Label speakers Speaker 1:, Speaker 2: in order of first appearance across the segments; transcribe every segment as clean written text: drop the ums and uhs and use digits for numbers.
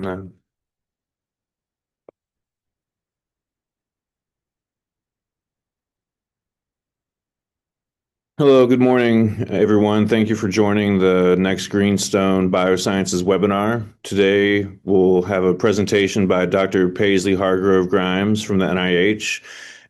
Speaker 1: Uh, Hello, good morning, everyone. Thank you for joining the next Greenstone Biosciences webinar. Today, we'll have a presentation by Dr. Passley Hargrove-Grimes from the NIH,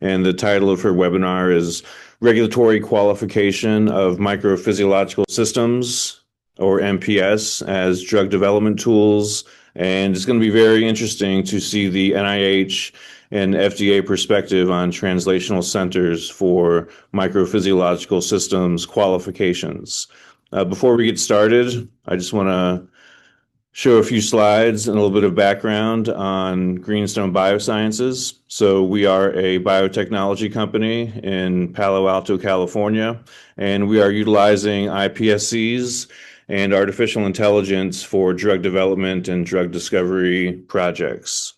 Speaker 1: and the title of her webinar is Regulatory Qualification of Microphysiological Systems, or MPS, as Drug Development Tools. And it's going to be very interesting to see the NIH and FDA perspective on translational centers for microphysiological systems qualifications. Before we get started, I just want to show a few slides and a little bit of background on Greenstone Biosciences. So we are a biotechnology company in Palo Alto, California, and we are utilizing iPSCs and artificial intelligence for drug development and drug discovery projects.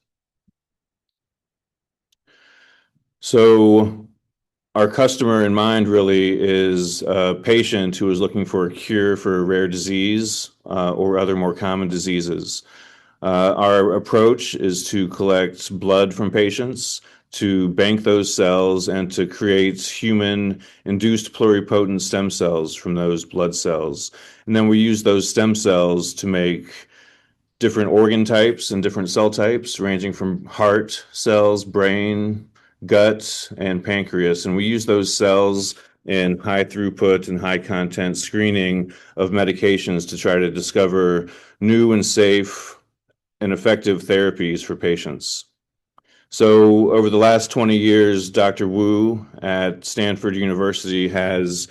Speaker 1: So our customer in mind really is a patient who is looking for a cure for a rare disease or other more common diseases. Our approach is to collect blood from patients, to bank those cells, and to create human-induced pluripotent stem cells from those blood cells. And then we use those stem cells to make different organ types and different cell types, ranging from heart cells, brain, gut, and pancreas. And we use those cells in high throughput and high content screening of medications to try to discover new and safe and effective therapies for patients. So over the last 20 years, Dr. Wu at Stanford University has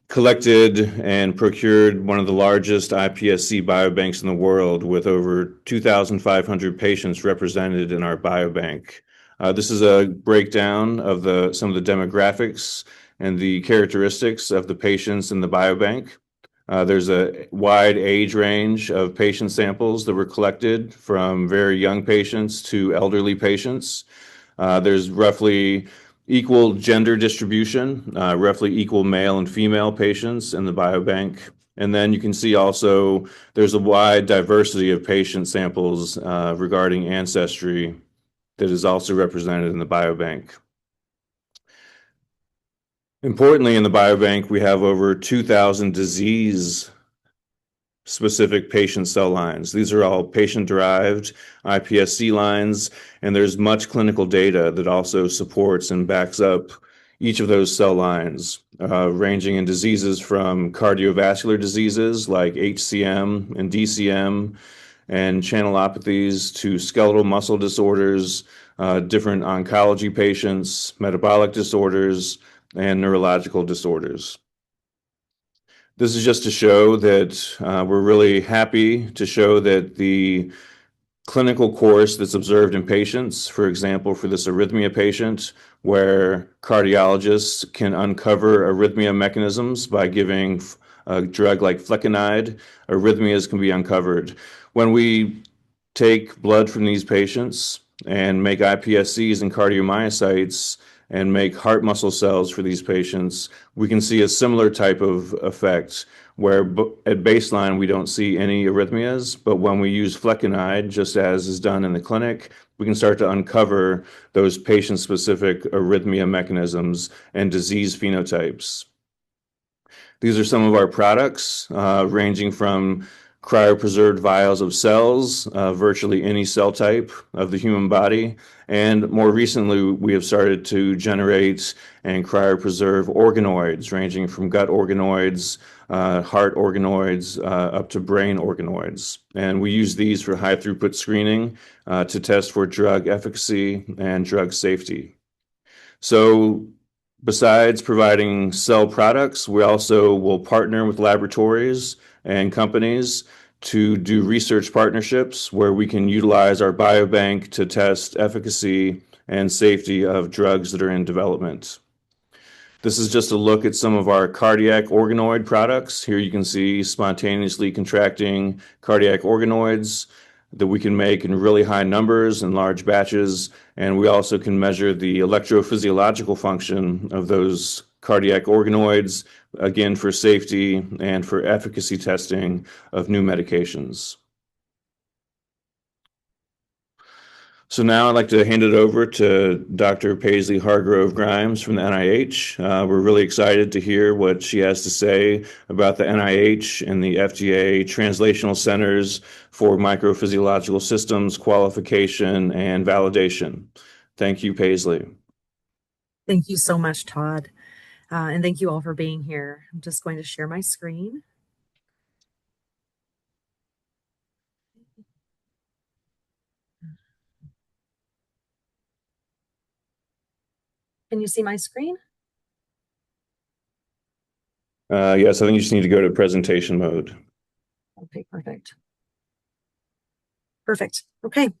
Speaker 1: collected and procured one of the largest iPSC biobanks in the world, with over 2,500 patients represented in our biobank. This is a breakdown of some of the demographics and the characteristics of the patients in the biobank. There's a wide age range of patient samples that were collected, from very young patients to elderly patients. There's roughly equal gender distribution, roughly equal male and female patients in the biobank. And then you can see also there's a wide diversity of patient samples regarding ancestry that is also represented in the biobank. Importantly, in the biobank, we have over 2,000 disease-specific patient cell lines. These are all patient-derived iPSC lines, and there's much clinical data that also supports and backs up each of those cell lines, ranging in diseases from cardiovascular diseases like HCM and DCM and channelopathies, to skeletal muscle disorders, different oncology patients, metabolic disorders, and neurological disorders. This is just to show that we're really happy to show that the clinical course that's observed in patients, for example, for this arrhythmia patient, where cardiologists can uncover arrhythmia mechanisms by giving a drug like flecainide, arrhythmias can be uncovered. When we take blood from these patients and make iPSCs and cardiomyocytes and make heart muscle cells for these patients, we can see a similar type of effect where at baseline we don't see any arrhythmias, but when we use flecainide, just as is done in the clinic, we can start to uncover those patient-specific arrhythmia mechanisms and disease phenotypes. These are some of our products, ranging from cryopreserved vials of cells, virtually any cell type of the human body. And more recently, we have started to generate and cryopreserve organoids, ranging from gut organoids, heart organoids, up to brain organoids. And we use these for high throughput screening to test for drug efficacy and drug safety. So besides providing cell products, we also will partner with laboratories and companies to do research partnerships where we can utilize our biobank to test efficacy and safety of drugs that are in development. This is just a look at some of our cardiac organoid products. Here you can see spontaneously contracting cardiac organoids that we can make in really high numbers and large batches. And we also can measure the electrophysiological function of those cardiac organoids, again, for safety and for efficacy testing of new medications. So now I'd like to hand it over to Dr. Passley Hargrove-Grimes from the NIH. We're really excited to hear what she has to say about the NIH and the FDA Translational Centers for Microphysiological Systems Qualification and Validation. Thank you, Passley.
Speaker 2: Thank you so much, Todd. And thank you all for being here. I'm just going to share my screen. Can you see my screen?
Speaker 1: Yes, I think you just need to go to presentation mode.
Speaker 2: Okay, perfect. Perfect. Okay. Well,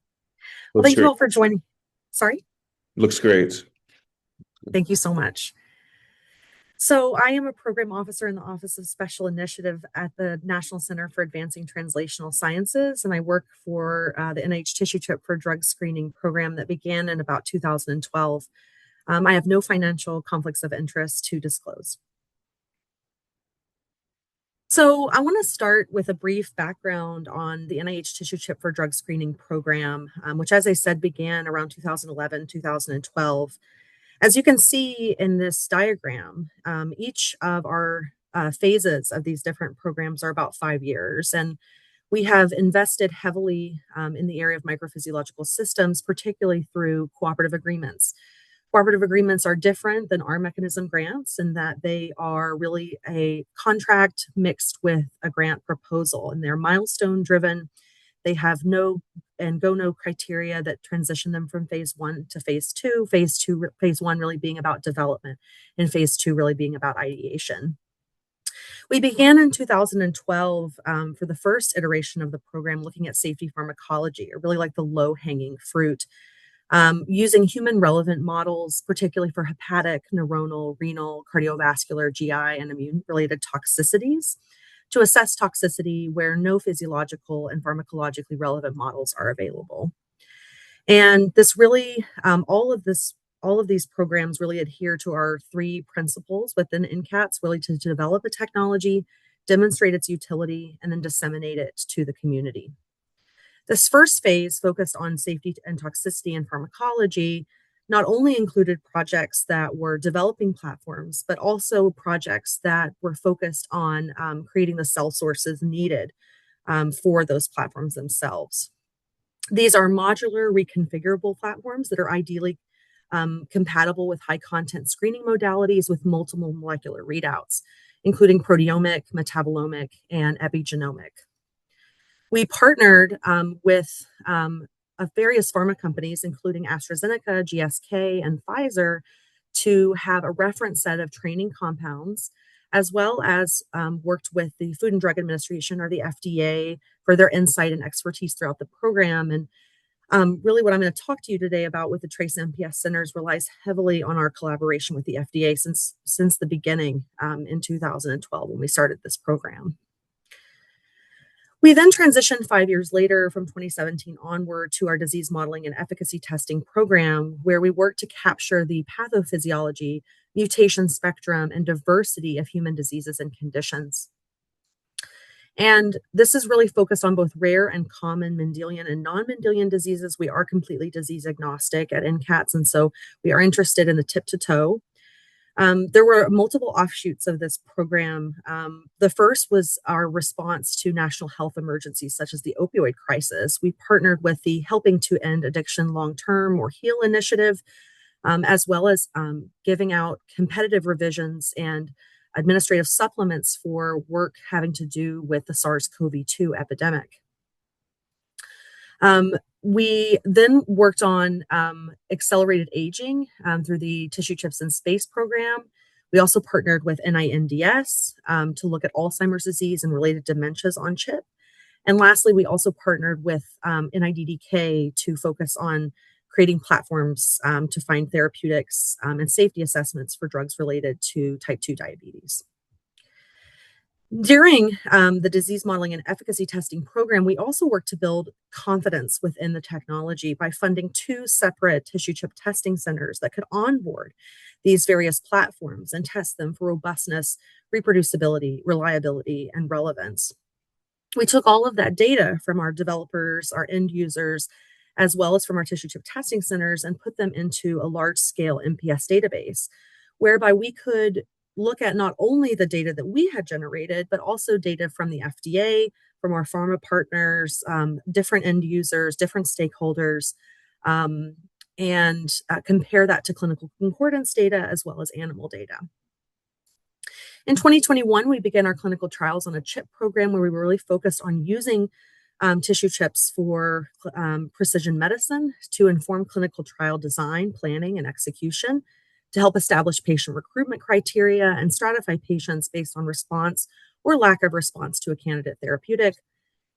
Speaker 1: Looks
Speaker 2: thank you
Speaker 1: great.
Speaker 2: all for joining. Sorry.
Speaker 1: Looks great.
Speaker 2: Thank you so much. So I am a program officer in the Office of Special Initiative at the National Center for Advancing Translational Sciences, and I work for the NIH Tissue Chip for Drug Screening program that began in about 2012. I have no financial conflicts of interest to disclose. So I want to start with a brief background on the NIH Tissue Chip for Drug Screening program, which, as I said, began around 2011, 2012. As you can see in this diagram, each of our phases of these different programs are about 5 years. And we have invested heavily in the area of microphysiological systems, particularly through cooperative agreements. Cooperative agreements are different than our mechanism grants in that they are really a contract mixed with a grant proposal, and they're milestone driven. They have no and go no criteria that transition them from phase one to phase two. Phase one really being about development, and phase two really being about ideation. We began in 2012 for the first iteration of the program looking at safety pharmacology, or really like the low hanging fruit, using human relevant models, particularly for hepatic, neuronal, renal, cardiovascular, GI, and immune related toxicities, to assess toxicity where no physiological and pharmacologically relevant models are available. And this really, all of these programs really adhere to our three principles within NCATS, really to develop a technology, demonstrate its utility, and then disseminate it to the community. This first phase focused on safety and toxicity and pharmacology, not only included projects that were developing platforms, but also projects that were focused on creating the cell sources needed for those platforms themselves. These are modular, reconfigurable platforms that are ideally compatible with high content screening modalities with multiple molecular readouts, including proteomic, metabolomic, and epigenomic. We partnered with various pharma companies, including AstraZeneca, GSK, and Pfizer, to have a reference set of training compounds, as well as worked with the Food and Drug Administration, or the FDA, for their insight and expertise throughout the program. And really what I'm going to talk to you today about with the Trace MPS Centers relies heavily on our collaboration with the FDA since the beginning in 2012 when we started this program. We then transitioned 5 years later from 2017 onward to our disease modeling and efficacy testing program, where we work to capture the pathophysiology, mutation spectrum, and diversity of human diseases and conditions. And this is really focused on both rare and common Mendelian and non-Mendelian diseases. We are completely disease agnostic at NCATS, and so we are interested in the tip to toe. There were multiple offshoots of this program. The first was our response to national health emergencies, such as the opioid crisis. We partnered with the Helping to End Addiction Long-Term, or HEAL initiative, as well as giving out competitive revisions and administrative supplements for work having to do with the SARS-CoV-2 epidemic. We then worked on accelerated aging through the Tissue Chips in Space program. We also partnered with NINDS to look at Alzheimer's disease and related dementias on chip. And lastly, we also partnered with NIDDK to focus on creating platforms to find therapeutics and safety assessments for drugs related to type 2 diabetes. During the disease modeling and efficacy testing program, we also worked to build confidence within the technology by funding 2 separate tissue chip testing centers that could onboard these various platforms and test them for robustness, reproducibility, reliability, and relevance. We took all of that data from our developers, our end users, as well as from our tissue chip testing centers, and put them into a large-scale MPS database, whereby we could look at not only the data that we had generated, but also data from the FDA, from our pharma partners, different end users, different stakeholders, and compare that to clinical concordance data as well as animal data. In 2021, we began our clinical trials on a chip program where we were really focused on using tissue chips for precision medicine to inform clinical trial design, planning, and execution, to help establish patient recruitment criteria and stratify patients based on response or lack of response to a candidate therapeutic,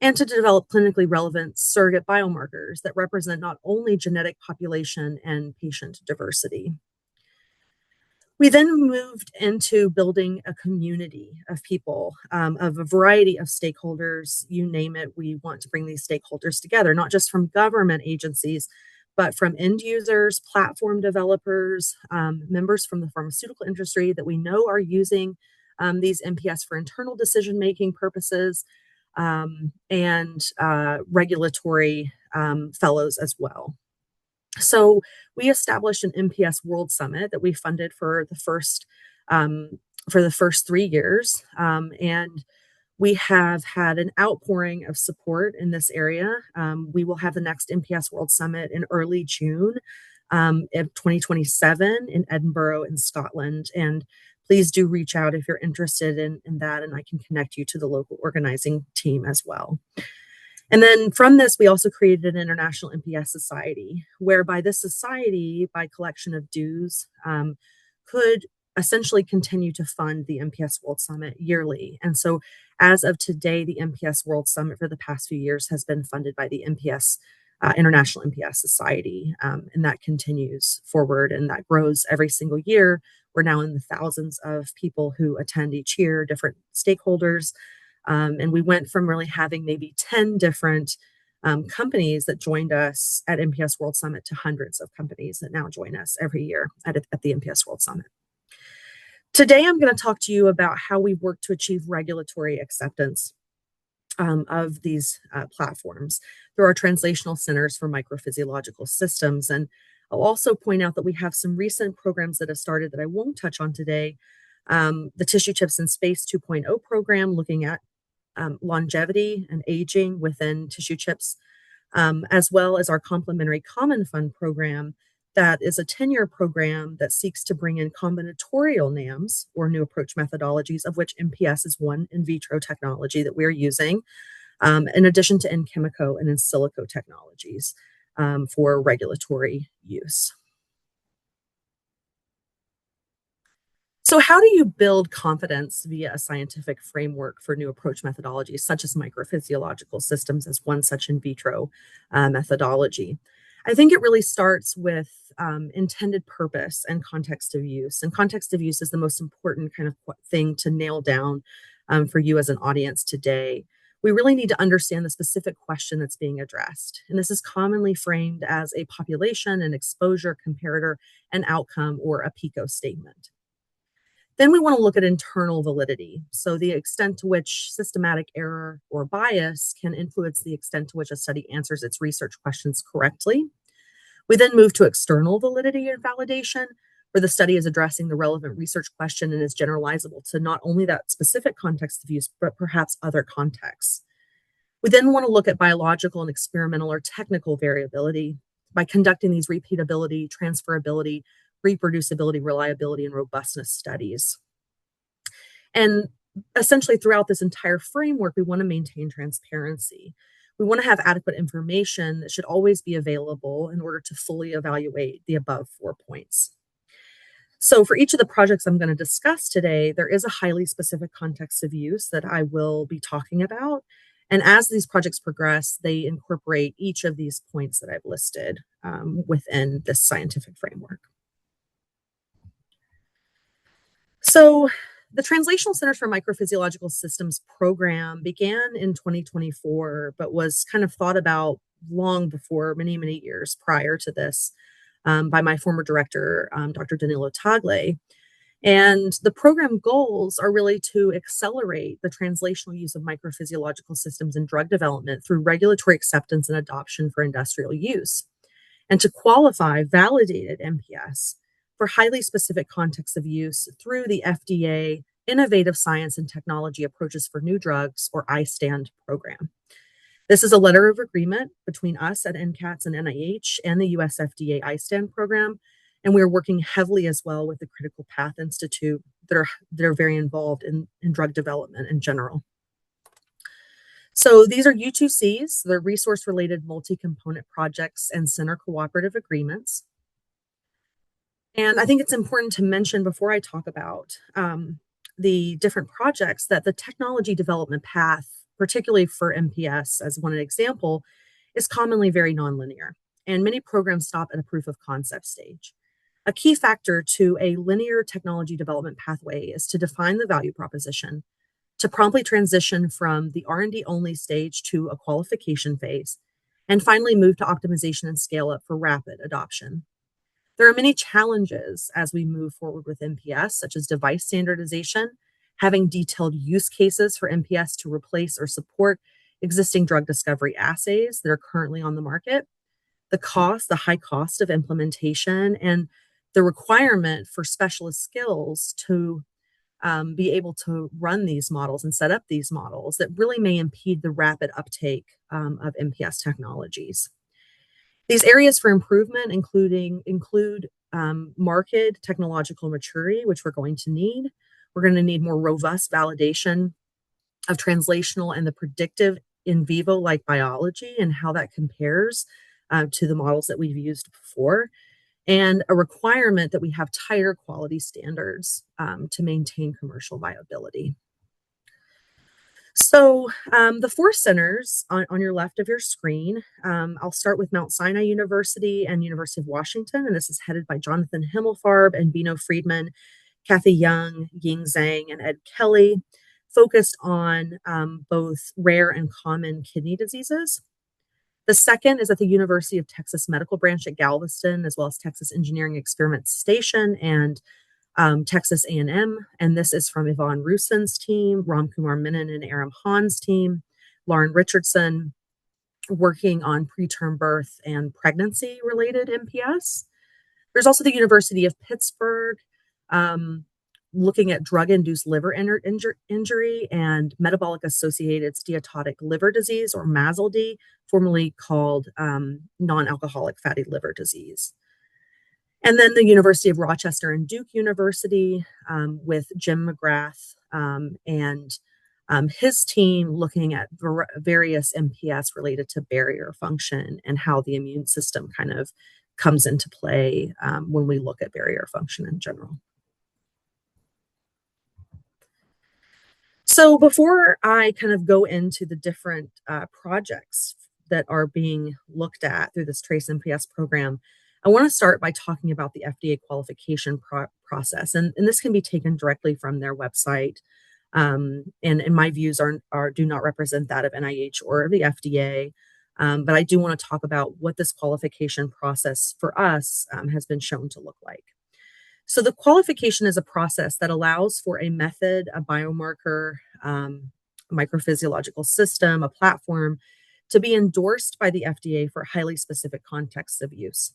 Speaker 2: and to develop clinically relevant surrogate biomarkers that represent not only genetic population and patient diversity. We then moved into building a community of people, of a variety of stakeholders, you name it. We want to bring these stakeholders together, not just from government agencies, but from end users, platform developers, members from the pharmaceutical industry that we know are using these MPS for internal decision-making purposes, and regulatory fellows as well. So we established an MPS World Summit that we funded for the first 3 years, and we have had an outpouring of support in this area. We will have the next MPS World Summit in early June of 2027 in Edinburgh in Scotland, and please do reach out if you're interested in that, and I can connect you to the local organizing team as well. And then from this, we also created an International MPS Society, whereby this society, by collection of dues, could essentially continue to fund the MPS World Summit yearly. And so as of today, the MPS World Summit for the past few years has been funded by the International MPS Society, and that continues forward, and that grows every single year. We're now in the thousands of people who attend each year, different stakeholders. And we went from really having maybe 10 different companies that joined us at MPS World Summit to hundreds of companies that now join us every year at the MPS World Summit. Today, I'm going to talk to you about how we work to achieve regulatory acceptance of these platforms through our translational centers for microphysiological systems. And I'll also point out that we have some recent programs that have started that I won't touch on today. The Tissue Chips in Space 2.0 program, looking at longevity and aging within tissue chips, as well as our Complementary Common Fund program, that is a 10-year program that seeks to bring in combinatorial NAMs, or new approach methodologies, of which MPS is one in vitro technology that we're using, in addition to in chemico and in silico technologies for regulatory use. So how do you build confidence via a scientific framework for new approach methodologies, such as microphysiological systems as one such in vitro methodology? I think it really starts with intended purpose and context of use. And context of use is the most important kind of thing to nail down for you as an audience today. We really need to understand the specific question that's being addressed. And this is commonly framed as a population, an exposure, comparator, an outcome, or a PICO statement. Then we want to look at internal validity. So the extent to which systematic error or bias can influence the extent to which a study answers its research questions correctly. We then move to external validity and validation, where the study is addressing the relevant research question and is generalizable to not only that specific context of use, but perhaps other contexts. We then want to look at biological and experimental or technical variability by conducting these repeatability, transferability, reproducibility, reliability, and robustness studies. And essentially throughout this entire framework, we want to maintain transparency. We want to have adequate information that should always be available in order to fully evaluate the above 4 points. So for each of the projects I'm going to discuss today, there is a highly specific context of use that I will be talking about. And as these projects progress, they incorporate each of these points that I've listed within this scientific framework. So the Translational Centers for Microphysiological Systems program began in 2024, but was kind of thought about long before, many, many years prior to this, by my former director, Dr. Danilo Tagle. And the program goals are really to accelerate the translational use of microphysiological systems in drug development through regulatory acceptance and adoption for industrial use, and to qualify validated MPS for highly specific contexts of use through the FDA Innovative Science and Technology Approaches for New Drugs, or ISTAND program. This is a letter of agreement between us at NCATS and NIH and the US FDA ISTAND program. And we are working heavily as well with the Critical Path Institute that are very involved in drug development in general. So these are U2Cs, they're resource-related multi-component projects and center cooperative agreements. And I think it's important to mention before I talk about the different projects that the technology development path, particularly for MPS as one example, is commonly very nonlinear, and many programs stop at a proof of concept stage. A key factor to a linear technology development pathway is to define the value proposition, to promptly transition from the R&D only stage to a qualification phase, and finally move to optimization and scale up for rapid adoption. There are many challenges as we move forward with MPS, such as device standardization, having detailed use cases for MPS to replace or support existing drug discovery assays that are currently on the market, the high cost of implementation, and the requirement for specialist skills to be able to run these models and set up these models that really may impede the rapid uptake of MPS technologies. These areas for improvement include market technological maturity, which we're going to need. We're going to need more robust validation of translational and the predictive in vivo-like biology and how that compares to the models that we've used before, and a requirement that we have tighter quality standards to maintain commercial viability. So the four centers on your left of your screen, I'll start with Mount Sinai University and University of Washington, and this is headed by Jonathan Himmelfarb and Bino Friedman, Kathy Young, Ying Zhang, and Ed Kelly, focused on both rare and common kidney diseases. The second is at the University of Texas Medical Branch at Galveston, as well as Texas Engineering Experiment Station and Texas A&M. And this is from Yvonne Rusin's team, Ram Kumar Menon and Aram Hahn's team, Lauren Richardson, working on preterm birth and pregnancy-related MPS. There's also the University of Pittsburgh, looking at drug-induced liver injury and metabolic-associated steatotic liver disease, or MASLD, formerly called non-alcoholic fatty liver disease. And then the University of Rochester and Duke University with Jim McGrath and his team looking at various MPS related to barrier function and how the immune system kind of comes into play when we look at barrier function in general. So before I kind of go into the different projects that are being looked at through this TRACE MPS program, I want to start by talking about the FDA qualification process. And this can be taken directly from their website. And my views do not represent that of NIH or the FDA. But I do want to talk about what this qualification process for us has been shown to look like. So the qualification is a process that allows for a method, a biomarker, microphysiological system, a platform to be endorsed by the FDA for highly specific contexts of use.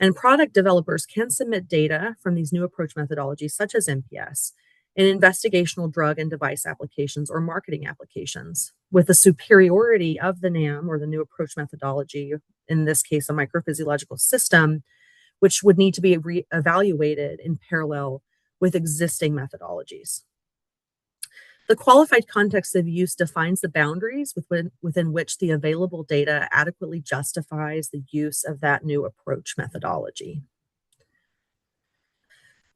Speaker 2: And product developers can submit data from these new approach methodologies, such as MPS, in investigational drug and device applications or marketing applications, with the superiority of the NAM, or the new approach methodology, in this case, a microphysiological system, which would need to be evaluated in parallel with existing methodologies. The qualified context of use defines the boundaries within which the available data adequately justifies the use of that new approach methodology.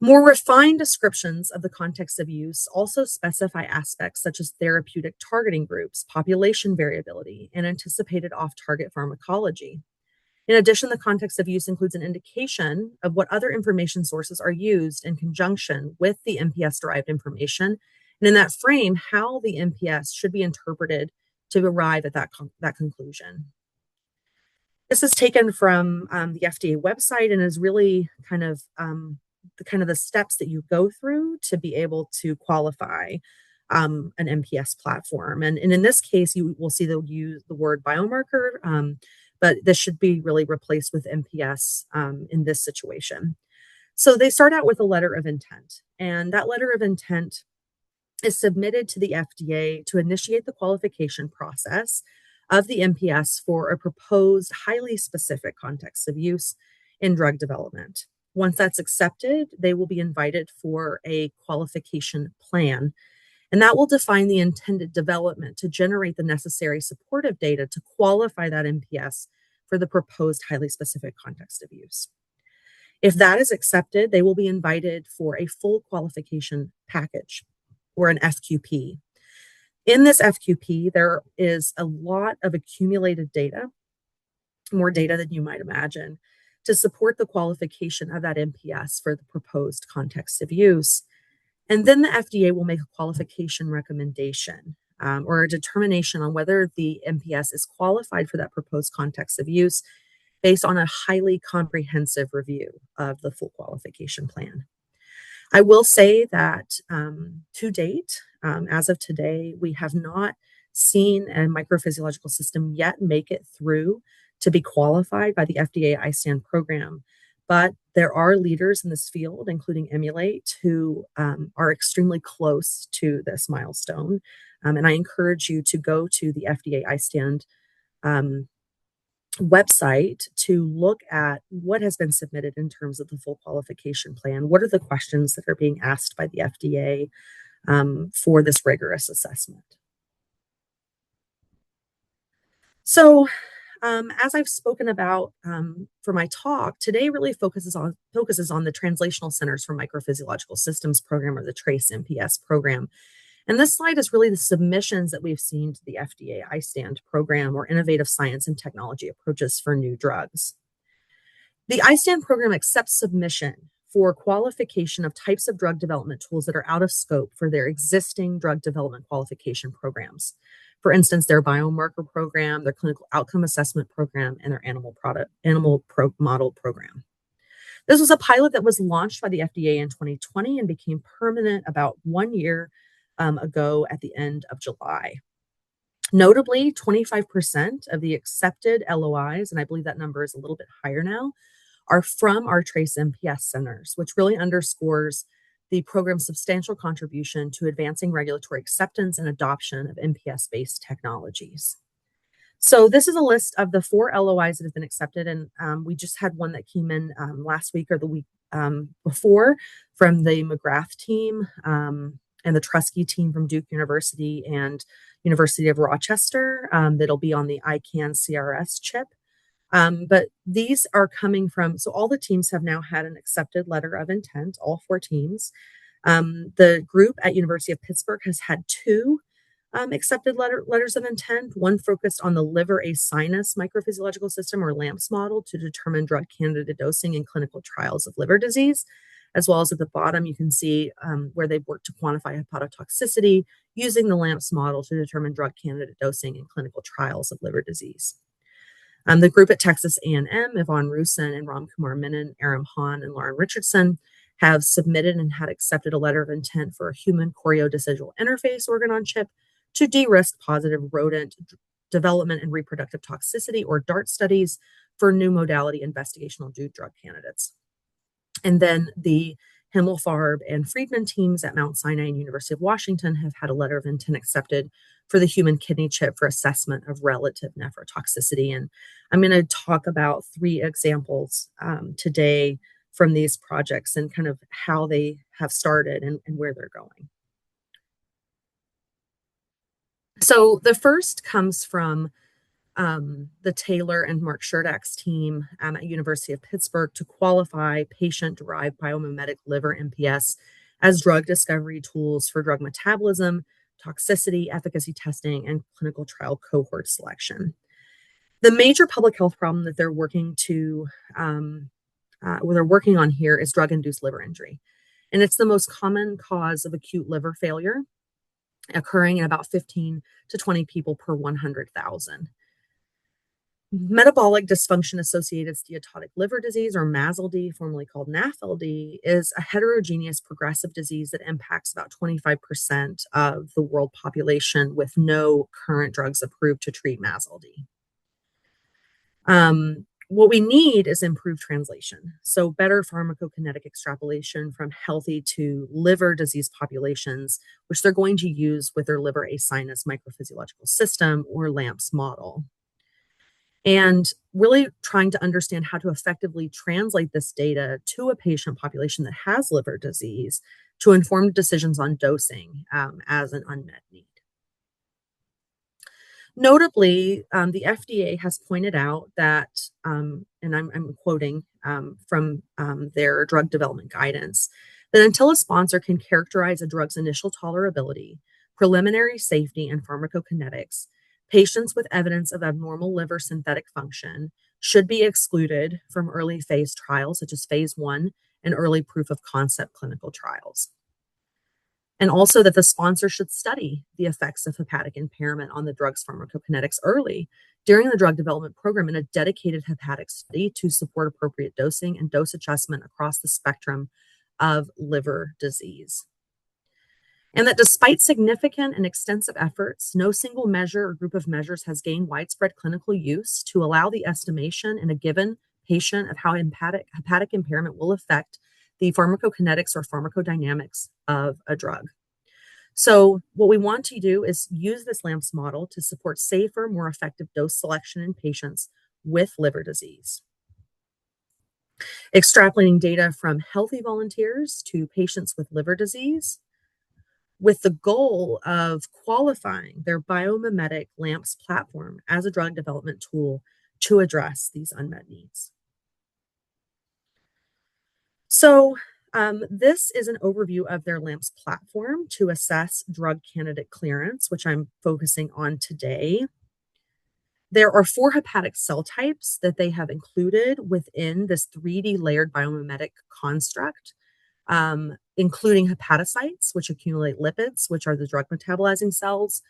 Speaker 2: More refined descriptions of the context of use also specify aspects such as therapeutic targeting groups, population variability, and anticipated off-target pharmacology. In addition, the context of use includes an indication of what other information sources are used in conjunction with the MPS-derived information, and in that frame, how the MPS should be interpreted to arrive at that conclusion. This is taken from the FDA website and is really kind of kind of the steps that you go through to be able to qualify an MPS platform. And in this case, you will see they'll use the word biomarker, but this should be really replaced with MPS in this situation. So they start out with a letter of intent, and that letter of intent is submitted to the FDA to initiate the qualification process of the MPS for a proposed highly specific context of use in drug development. Once that's accepted, they will be invited for a qualification plan, and that will define the intended development to generate the necessary supportive data to qualify that MPS for the proposed highly specific context of use. If that is accepted, they will be invited for a full qualification package, or an FQP. In this FQP, there is a lot of accumulated data, more data than you might imagine, to support the qualification of that MPS for the proposed context of use. And then the FDA will make a qualification recommendation or a determination on whether the MPS is qualified for that proposed context of use based on a highly comprehensive review of the full qualification plan. I will say that to date, as of today, we have not seen a microphysiological system yet make it through to be qualified by the FDA ISAN program. But there are leaders in this field, including Emulate, who are extremely close to this milestone. And I encourage you to go to the FDA ISAN website to look at what has been submitted in terms of the full qualification plan. What are the questions that are being asked by the FDA for this rigorous assessment? So, as I've spoken about for my talk, today really focuses on the Translational Centers for Microphysiological Systems program, or the TRACE MPS program. And this slide is really the submissions that we've seen to the FDA ISAN program, or Innovative Science and Technology Approaches for New Drugs. The ISAN program accepts submission for qualification of types of drug development tools that are out of scope for their existing drug development qualification programs. For instance, their biomarker program, their clinical outcome assessment program, and their animal model program. This was a pilot that was launched by the FDA in 2020 and became permanent about 1 year ago at the end of July. Notably, 25% of the accepted LOIs, and I believe that number is a little bit higher now, are from our TRACE MPS centers, which really underscores the program's substantial contribution to advancing regulatory acceptance and adoption of MPS-based technologies. So this is a list of the 4 LOIs that have been accepted, and we just had one that came in last week or the week before from the McGrath team and the Trusky team from Duke University and University of Rochester that'll be on the ICANN CRS chip. But these are coming from, so all the teams have now had an accepted letter of intent, all 4 teams. The group at University of Pittsburgh has had 2 accepted letters of intent, one focused on the liver acinus microphysiological system, or LAMPS model, to determine drug candidate dosing in clinical trials of liver disease. As well as at the bottom, you can see where they've worked to quantify hepatotoxicity using the LAMPS model to determine drug candidate dosing in clinical trials of liver disease. The group at Texas A&M, Yvonne Rusin and Ram Kumar Menon, Aram Han, and Lauren Richardson, have submitted and had accepted a letter of intent for a human choriodecidual interface organ on chip to de-risk positive rodent development and reproductive toxicity, or DART studies, for new modality investigational drug candidates. And then the Himmelfarb and Friedman teams at Mount Sinai and University of Washington have had a letter of intent accepted for the human kidney chip for assessment of relative nephrotoxicity. And I'm going to talk about 3 examples today from these projects and kind of how they have started and where they're going. So the first comes from the Taylor and Mark Sherdak's team at University of Pittsburgh to qualify patient-derived biomimetic liver MPS as drug discovery tools for drug metabolism, toxicity, efficacy testing, and clinical trial cohort selection. The major public health problem that they're working on here is drug-induced liver injury, and it's the most common cause of acute liver failure, occurring in about 15 to 20 people per 100,000. Metabolic dysfunction-associated steatotic liver disease, or MASLD, formerly called NAFLD, is a heterogeneous progressive disease that impacts about 25% of the world population with no current drugs approved to treat MASLD. What we need is improved translation, so better pharmacokinetic extrapolation from healthy to liver disease populations, which they're going to use with their liver asinus microphysiological system, or LAMPS model. And really trying to understand how to effectively translate this data to a patient population that has liver disease to inform decisions on dosing as an unmet need. Notably, the FDA has pointed out that, and I'm quoting from their drug development guidance, that until a sponsor can characterize a drug's initial tolerability, preliminary safety, and pharmacokinetics, patients with evidence of abnormal liver synthetic function should be excluded from early phase trials, such as phase 1 and early proof of concept clinical trials. And also that the sponsor should study the effects of hepatic impairment on the drug's pharmacokinetics early during the drug development program in a dedicated hepatic study to support appropriate dosing and dose adjustment across the spectrum of liver disease. And that despite significant and extensive efforts, no single measure or group of measures has gained widespread clinical use to allow the estimation in a given patient of how hepatic impairment will affect the pharmacokinetics or pharmacodynamics of a drug. So what we want to do is use this LAMPS model to support safer, more effective dose selection in patients with liver disease. Extrapolating data from healthy volunteers to patients with liver disease, with the goal of qualifying their biomimetic LAMPS platform as a drug development tool to address these unmet needs. So this is an overview of their LAMPS platform to assess drug candidate clearance, which I'm focusing on today. There are 4 hepatic cell types that they have included within this 3D layered biomimetic construct, including hepatocytes, which accumulate lipids, which are the drug metabolizing cells,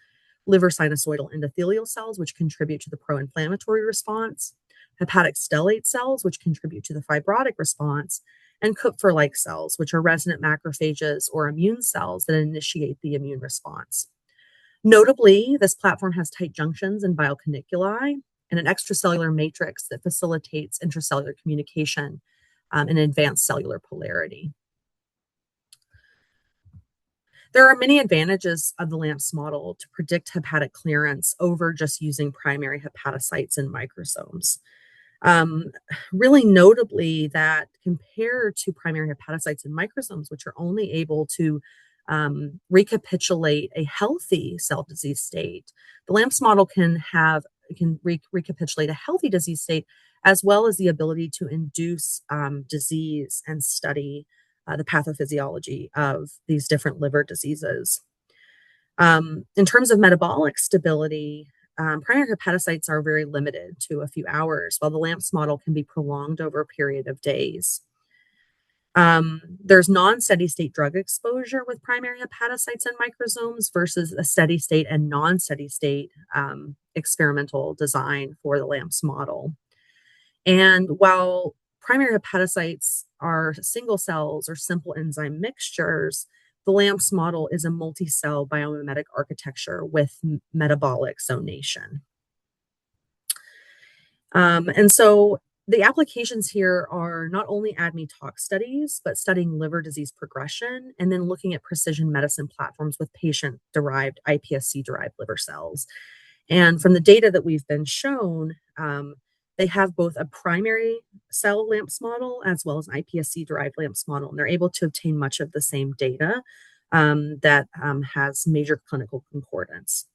Speaker 2: liver sinusoidal endothelial cells, which contribute to the pro-inflammatory response, hepatic stellate cells, which contribute to the fibrotic response, and Kupffer-like cells, which are resident macrophages or immune cells that initiate the immune response. Notably, this platform has tight junctions and biocaniculi and an extracellular matrix that facilitates intracellular communication and advanced cellular polarity. There are many advantages of the LAMPS model to predict hepatic clearance over just using primary hepatocytes and microsomes. Really notably that compared to primary hepatocytes and microsomes, which are only able to recapitulate a healthy cell disease state, the LAMPS model can recapitulate a healthy disease state, as well as the ability to induce disease and study the pathophysiology of these different liver diseases. In terms of metabolic stability, primary hepatocytes are very limited to a few hours, while the LAMPS model can be prolonged over a period of days. There's non-steady state drug exposure with primary hepatocytes and microsomes versus a steady state and non-steady state experimental design for the LAMPS model. And while primary hepatocytes are single cells or simple enzyme mixtures, the LAMPS model is a multi-cell biomimetic architecture with metabolic zonation. And so the applications here are not only ADME-tox studies, but studying liver disease progression and then looking at precision medicine platforms with patient-derived iPSC-derived liver cells. And from the data that we've been shown, they have both a primary cell LAMPS model as well as an iPSC-derived LAMPS model, and they're able to obtain much of the same data that has major clinical concordance.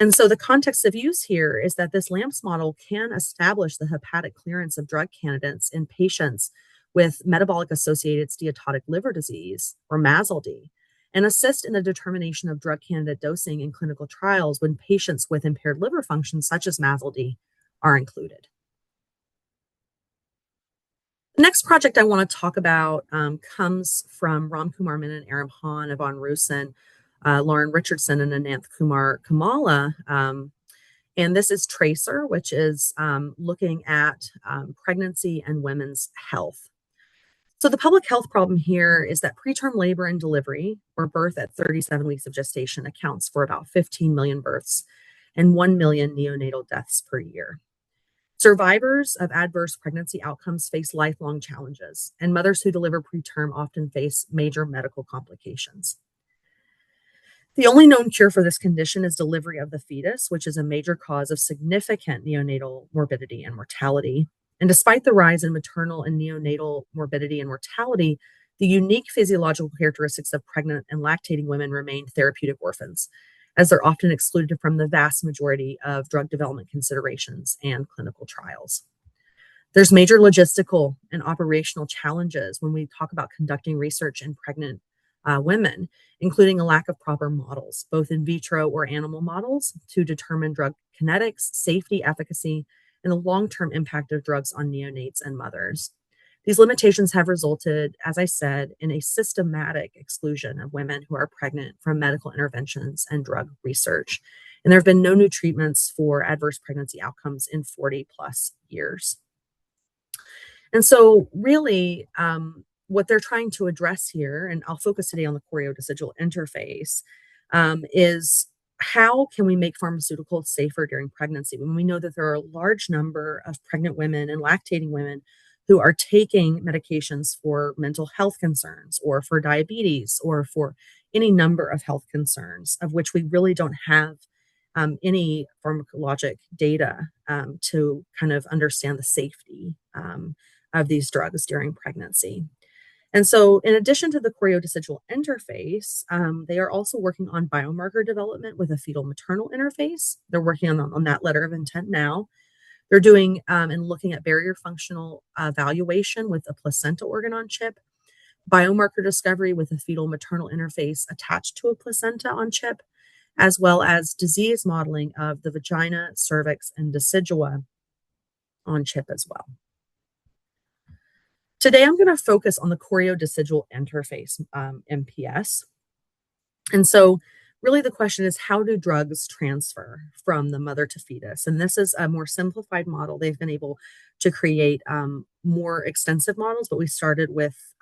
Speaker 2: And so the context of use here is that this LAMPS model can establish the hepatic clearance of drug candidates in patients with metabolic-associated steatotic liver disease, or MASLD, and assist in the determination of drug candidate dosing in clinical trials when patients with impaired liver function, such as MASLD, are included. The next project I want to talk about comes from Ram Kumar Menon, Aram Han, Yvonne Rusin, Lauren Richardson, and Ananth Kumar Kamala. And this is TRACER, which is looking at pregnancy and women's health. So the public health problem here is that preterm labor and delivery, or birth at 37 weeks of gestation, accounts for about 15 million births and 1 million neonatal deaths per year. Survivors of adverse pregnancy outcomes face lifelong challenges, and mothers who deliver preterm often face major medical complications. The only known cure for this condition is delivery of the fetus, which is a major cause of significant neonatal morbidity and mortality. And despite the rise in maternal and neonatal morbidity and mortality, the unique physiological characteristics of pregnant and lactating women remain therapeutic orphans, as they're often excluded from the vast majority of drug development considerations and clinical trials. There's major logistical and operational challenges when we talk about conducting research in pregnant women, including a lack of proper models, both in vitro or animal models, to determine drug kinetics, safety, efficacy, and the long-term impact of drugs on neonates and mothers. These limitations have resulted, as I said, in a systematic exclusion of women who are pregnant from medical interventions and drug research. And there have been no new treatments for adverse pregnancy outcomes in 40 plus years. And so really, what they're trying to address here, and I'll focus today on the choriodecidual interface, is how can we make pharmaceuticals safer during pregnancy when we know that there are a large number of pregnant women and lactating women who are taking medications for mental health concerns or for diabetes or for any number of health concerns of which we really don't have any pharmacologic data to kind of understand the safety of these drugs during pregnancy. And so, in addition to the choriodecidual interface, they are also working on biomarker development with a fetal maternal interface. They're working on that letter of intent now. They're doing and looking at barrier functional evaluation with a placenta organ on chip, biomarker discovery with a fetal maternal interface attached to a placenta on chip, as well as disease modeling of the vagina, cervix, and decidua on chip as well. Today, I'm going to focus on the choriodecidual interface, MPS. And so really the question is, how do drugs transfer from the mother to fetus? And this is a more simplified model. They've been able to create more extensive models, but we started with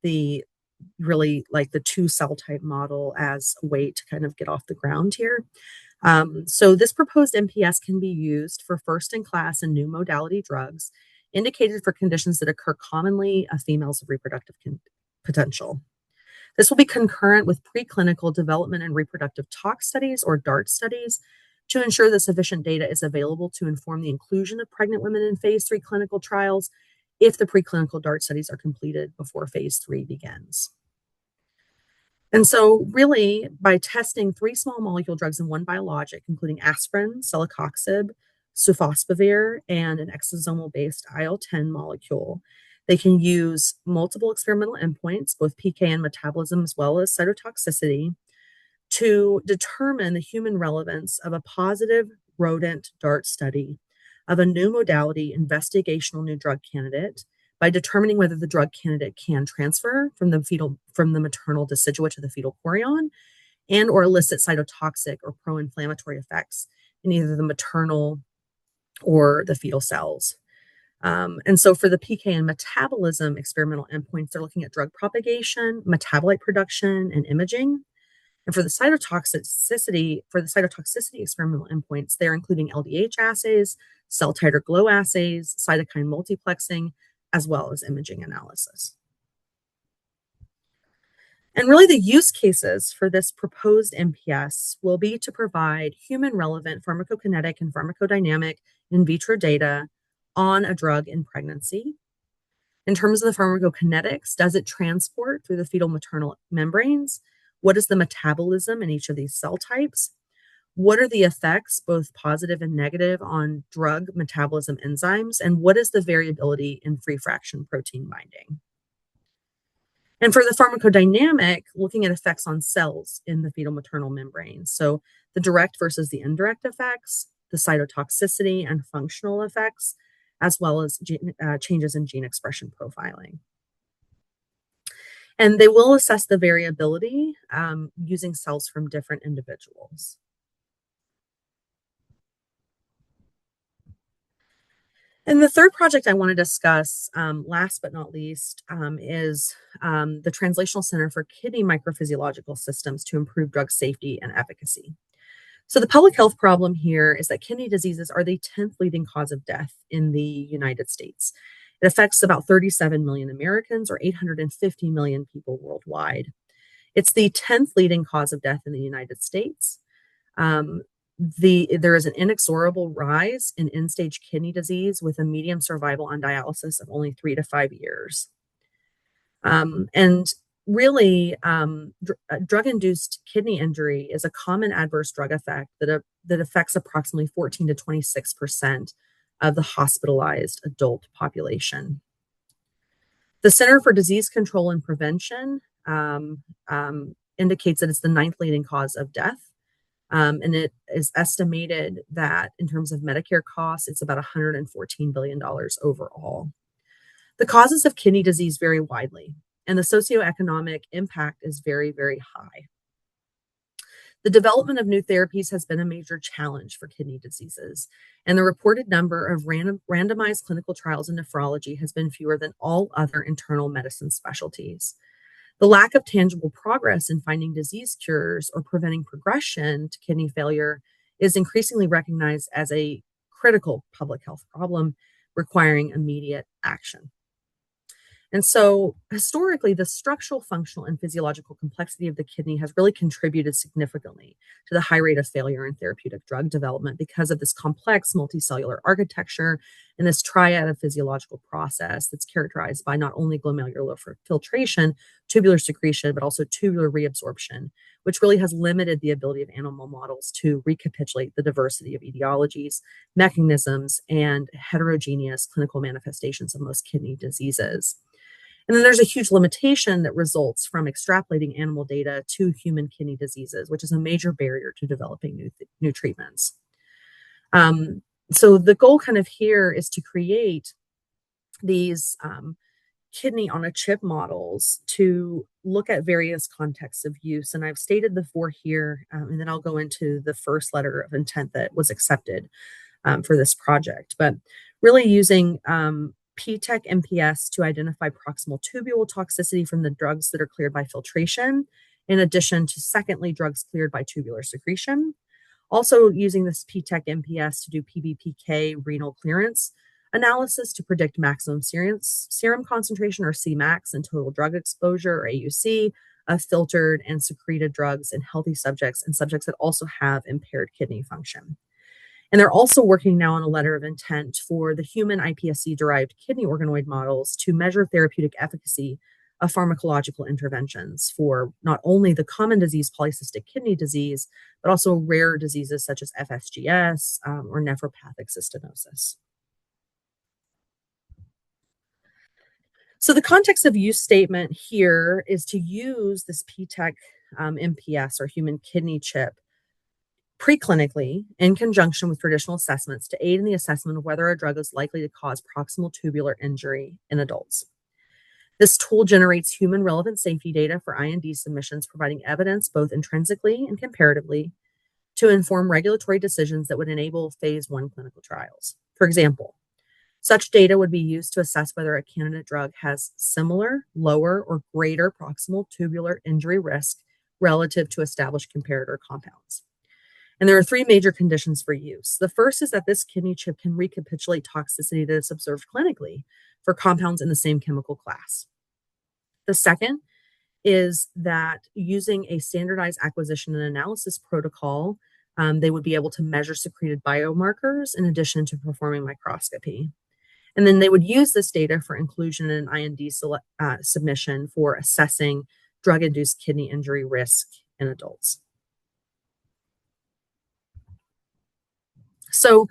Speaker 2: the really like the 2-cell type model as a way to kind of get off the ground here. So this proposed MPS can be used for first-in-class and new modality drugs indicated for conditions that occur commonly of females of reproductive potential. This will be concurrent with preclinical development and reproductive tox studies, or DART studies, to ensure that sufficient data is available to inform the inclusion of pregnant women in phase 3 clinical trials if the preclinical DART studies are completed before phase 3 begins. And so really, by testing 3 small molecule drugs and 1 biologic, including aspirin, celecoxib, sofosbuvir, and an exosomal-based IL-10 molecule, they can use multiple experimental endpoints, both PK and metabolism, as well as cytotoxicity, to determine the human relevance of a positive rodent DART study of a new modality investigational new drug candidate by determining whether the drug candidate can transfer from the maternal decidua to the fetal chorion and or elicit cytotoxic or pro-inflammatory effects in either the maternal or the fetal cells. And so for the PK and metabolism experimental endpoints, they're looking at drug propagation, metabolite production, and imaging. And for the cytotoxicity experimental endpoints, they're including LDH assays, cell titer glow assays, cytokine multiplexing, as well as imaging analysis. And really the use cases for this proposed MPS will be to provide human relevant pharmacokinetic and pharmacodynamic in vitro data on a drug in pregnancy. In terms of the pharmacokinetics, does it transport through the fetal maternal membranes? What is the metabolism in each of these cell types? What are the effects, both positive and negative, on drug metabolism enzymes? And what is the variability in free fraction protein binding? And for the pharmacodynamic, looking at effects on cells in the fetal maternal membrane. So the direct versus the indirect effects, the cytotoxicity and functional effects, as well as changes in gene expression profiling. And they will assess the variability using cells from different individuals. And the third project I want to discuss, last but not least, is the Translational Center for Kidney Microphysiological Systems to improve drug safety and efficacy. So the public health problem here is that kidney diseases are the 10th leading cause of death in the United States. It affects about 37 million Americans or 850 million people worldwide. It's the 10th leading cause of death in the United States. There is an inexorable rise in end-stage kidney disease with a median survival on dialysis of only 3 to 5 years. And really, drug-induced kidney injury is a common adverse drug effect that affects approximately 14 to 26% of the hospitalized adult population. The Center for Disease Control and Prevention indicates that it's the 9th leading cause of death. And it is estimated that in terms of Medicare costs, it's about $114 billion overall. The causes of kidney disease vary widely, and the socioeconomic impact is very, very high. The development of new therapies has been a major challenge for kidney diseases, and the reported number of randomized clinical trials in nephrology has been fewer than all other internal medicine specialties. The lack of tangible progress in finding disease cures or preventing progression to kidney failure is increasingly recognized as a critical public health problem requiring immediate action. And so historically, the structural, functional, and physiological complexity of the kidney has really contributed significantly to the high rate of failure in therapeutic drug development because of this complex multicellular architecture and this triad of physiological process that's characterized by not only glomerular filtration, tubular secretion, but also tubular reabsorption, which really has limited the ability of animal models to recapitulate the diversity of etiologies, mechanisms, and heterogeneous clinical manifestations of most kidney diseases. And then there's a huge limitation that results from extrapolating animal data to human kidney diseases, which is a major barrier to developing new treatments. So the goal kind of here is to create these kidney on a chip models to look at various contexts of use. And I've stated the 4 here, and then I'll go into the first letter of intent that was accepted for this project. But really using PTEC MPS to identify proximal tubule toxicity from the drugs that are cleared by filtration, in addition to, secondly, drugs cleared by tubular secretion. Also using this PTEC MPS to do PBPK renal clearance analysis to predict maximum serum concentration, or Cmax, and total drug exposure, or AUC, of filtered and secreted drugs in healthy subjects and subjects that also have impaired kidney function. And they're also working now on a letter of intent for the human iPSC-derived kidney organoid models to measure therapeutic efficacy of pharmacological interventions for not only the common disease, polycystic kidney disease, but also rare diseases such as FSGS or nephropathic cystinosis. So the context of use statement here is to use this PTEC MPS, or human kidney chip, preclinically in conjunction with traditional assessments to aid in the assessment of whether a drug is likely to cause proximal tubular injury in adults. This tool generates human relevant safety data for IND submissions, providing evidence both intrinsically and comparatively to inform regulatory decisions that would enable phase 1 clinical trials. For example, such data would be used to assess whether a candidate drug has similar, lower, or greater proximal tubular injury risk relative to established comparator compounds. And there are 3 major conditions for use. The first is that this kidney chip can recapitulate toxicity that is observed clinically for compounds in the same chemical class. The second is that using a standardized acquisition and analysis protocol, they would be able to measure secreted biomarkers in addition to performing microscopy. And then they would use this data for inclusion in an IND submission for assessing drug-induced kidney injury risk in adults. So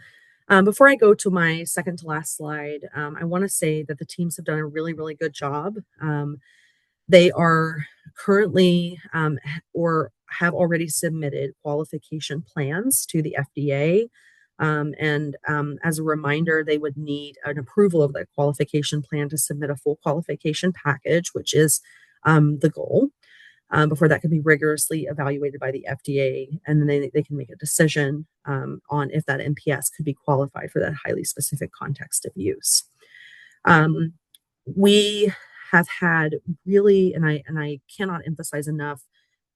Speaker 2: before I go to my second to last slide, I want to say that the teams have done a really, really good job. They are currently or have already submitted qualification plans to the FDA. And as a reminder, they would need an approval of the qualification plan to submit a full qualification package, which is the goal. before that can be rigorously evaluated by the FDA, and then they can make a decision on if that MPS could be qualified for that highly specific context of use. We have had really, and I cannot emphasize enough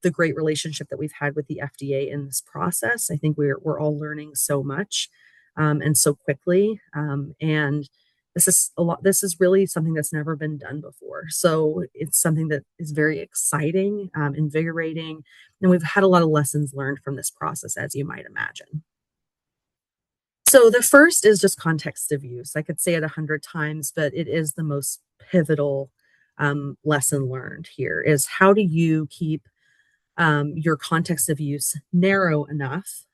Speaker 2: the great relationship that we've had with the FDA in this process. I think we're all learning so much and so quickly, and this is really something that's never been done before. So it's something that is very exciting, invigorating, and we've had a lot of lessons learned from this process, as you might imagine. So the first is just context of use. I could say it 100 times, but it is the most pivotal lesson learned here is how do you keep your context of use narrow enough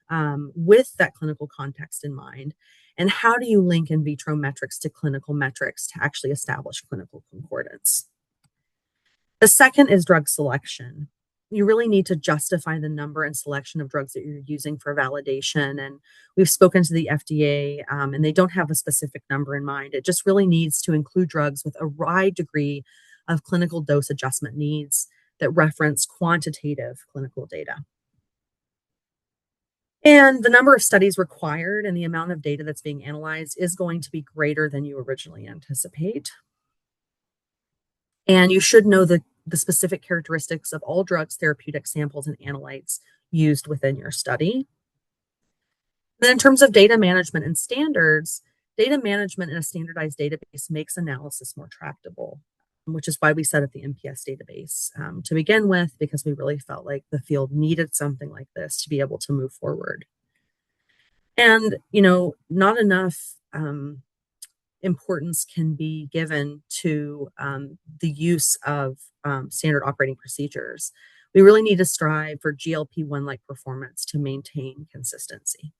Speaker 2: with that clinical context in mind? And how do you link in vitro metrics to clinical metrics to actually establish clinical concordance? The second is drug selection. You really need to justify the number and selection of drugs that you're using for validation. And we've spoken to the FDA, and they don't have a specific number in mind. It just really needs to include drugs with a wide degree of clinical dose adjustment needs that reference quantitative clinical data. And the number of studies required and the amount of data that's being analyzed is going to be greater than you originally anticipate. And you should know the specific characteristics of all drugs, therapeutic samples, and analytes used within your study. Then in terms of data management and standards, data management in a standardized database makes analysis more tractable, which is why we set up the MPS database to begin with, because we really felt like the field needed something like this to be able to move forward. And, not enough importance can be given to the use of standard operating procedures. We really need to strive for GLP-1-like performance to maintain consistency.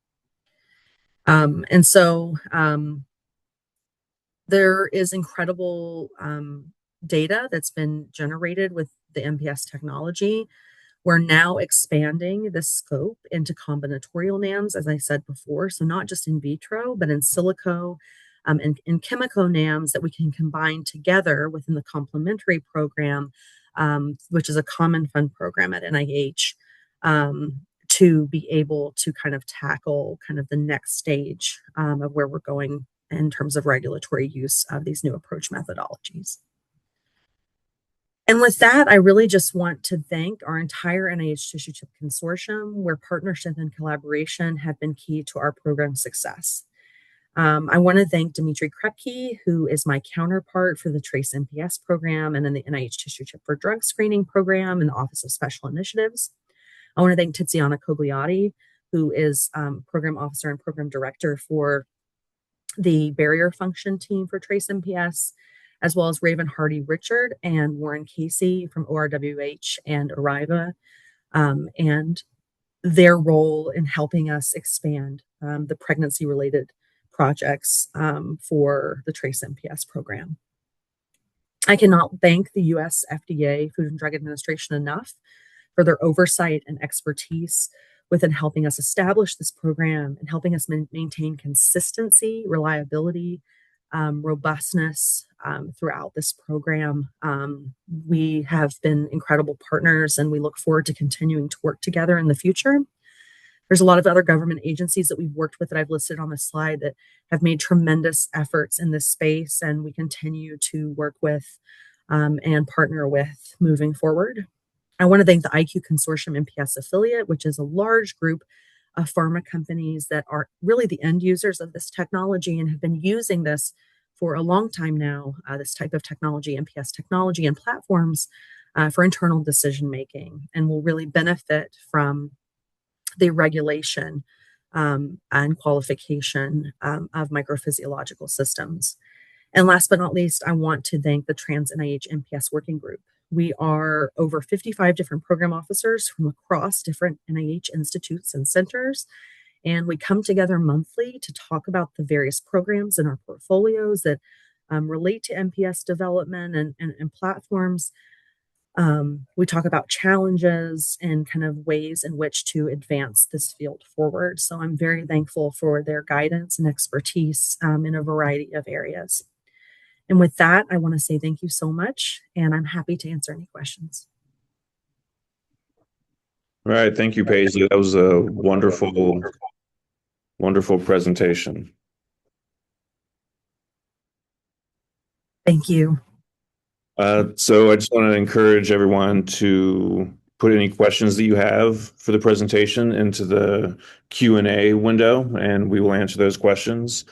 Speaker 2: And so there is incredible data that's been generated with the MPS technology. We're now expanding the scope into combinatorial NAMs, as I said before, so not just in vitro, but in silico and in chemico NAMs that we can combine together within the complementary program, which is a common fund program at NIH, to be able to kind of tackle kind of the next stage of where we're going in terms of regulatory use of these new approach methodologies. And with that, I really just want to thank our entire NIH Tissue Chip Consortium, where partnership and collaboration have been key to our program's success. I want to thank Dimitri Krepke, who is my counterpart for the TRACE MPS program and then the NIH Tissue Chip for Drug Screening program in the Office of Special Initiatives. I want to thank Tiziana Cogliati, who is program officer and program director for the barrier function team for TRACE MPS, as well as Raven Hardy-Richard and Warren Casey from ORWH and Arriva, and their role in helping us expand the pregnancy-related projects for the TRACE MPS program. I cannot thank the US FDA, Food and Drug Administration, enough for their oversight and expertise within helping us establish this program and helping us maintain consistency, reliability, robustness throughout this program. We have been incredible partners, and we look forward to continuing to work together in the future. There's a lot of other government agencies that we've worked with that I've listed on the slide that have made tremendous efforts in this space, and we continue to work with and partner with moving forward. I want to thank the IQ Consortium MPS affiliate, which is a large group of pharma companies that are really the end users of this technology and have been using this for a long time now, this type of technology, MPS technology and platforms for internal decision making, and will really benefit from the regulation and qualification of microphysiological systems. And last but not least, I want to thank the Trans NIH MPS Working Group. We are over 55 different program officers from across different NIH institutes and centers, and we come together monthly to talk about the various programs in our portfolios that relate to MPS development and platforms. We talk about challenges and kind of ways in which to advance this field forward. So I'm very thankful for their guidance and expertise in a variety of areas. And with that, I want to say thank you so much, and I'm happy to answer any questions.
Speaker 1: All right. Thank you, Paisley. That was a wonderful, wonderful presentation.
Speaker 2: Thank you.
Speaker 1: So I just want to encourage everyone to put any questions that you have for the presentation into the Q&A window, and we will answer those questions.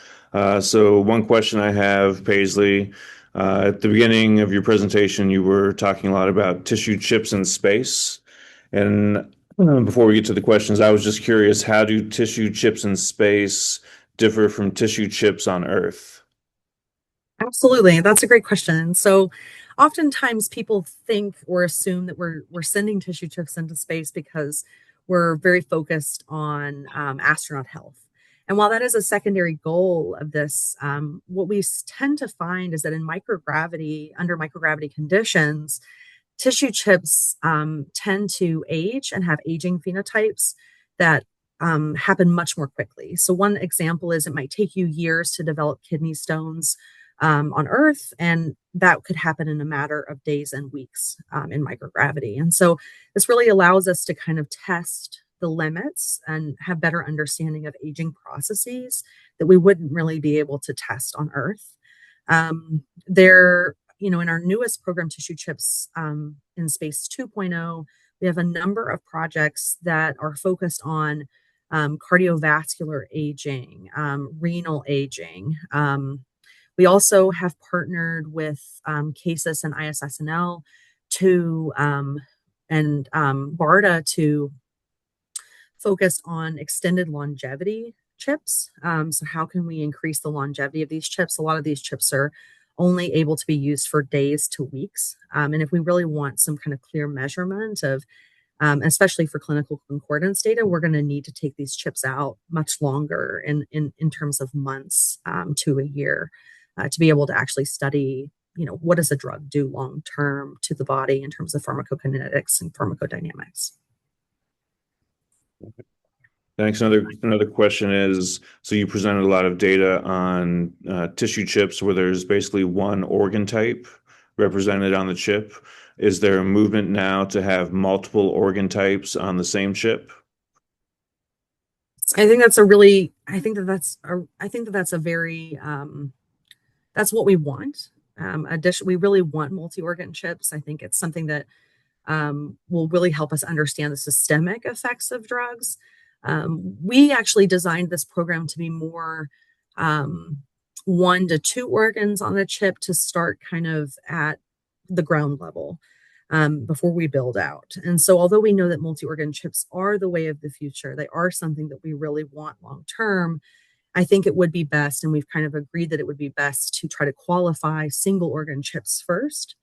Speaker 1: So one question I have, Paisley, at the beginning of your presentation, you were talking a lot about tissue chips in space. And before we get to the questions, I was just curious, how do tissue chips in space differ from tissue chips on Earth?
Speaker 2: Absolutely. That's a great question. So oftentimes people think or assume that we're sending tissue chips into space because we're very focused on astronaut health. And while that is a secondary goal of this, what we tend to find is that in microgravity, under microgravity conditions, tissue chips tend to age and have aging phenotypes that happen much more quickly. So, one example is it might take you years to develop kidney stones on Earth, and that could happen in a matter of days and weeks in microgravity. And so, this really allows us to kind of test the limits and have better understanding of aging processes that we wouldn't really be able to test on Earth. In our newest program, Tissue Chips in Space 2.0, we have a number of projects that are focused on cardiovascular aging, renal aging. We also have partnered with CASIS and ISSNL to and BARDA to focus on extended longevity chips. So how can we increase the longevity of these chips? A lot of these chips are only able to be used for days to weeks. And if we really want some kind of clear measurement of, especially for clinical concordance data, we're going to need to take these chips out much longer in terms of months to a year to be able to actually study, what does a drug do long term to the body in terms of pharmacokinetics and pharmacodynamics.
Speaker 1: Thanks. Another question is, so you presented a lot of data on tissue chips where there's basically one organ type represented on the chip. Is there a movement now to have multiple organ types on the same chip?
Speaker 2: I think that's a really, I think that that's a very, that's what we want. We really want multi-organ chips. I think it's something that will really help us understand the systemic effects of drugs. We actually designed this program to be more 1 to 2 organs on the chip to start kind of at the ground level before we build out. And so, although we know that multi-organ chips are the way of the future, they are something that we really want long term. I think it would be best, and we've kind of agreed that it would be best to try to qualify single organ chips first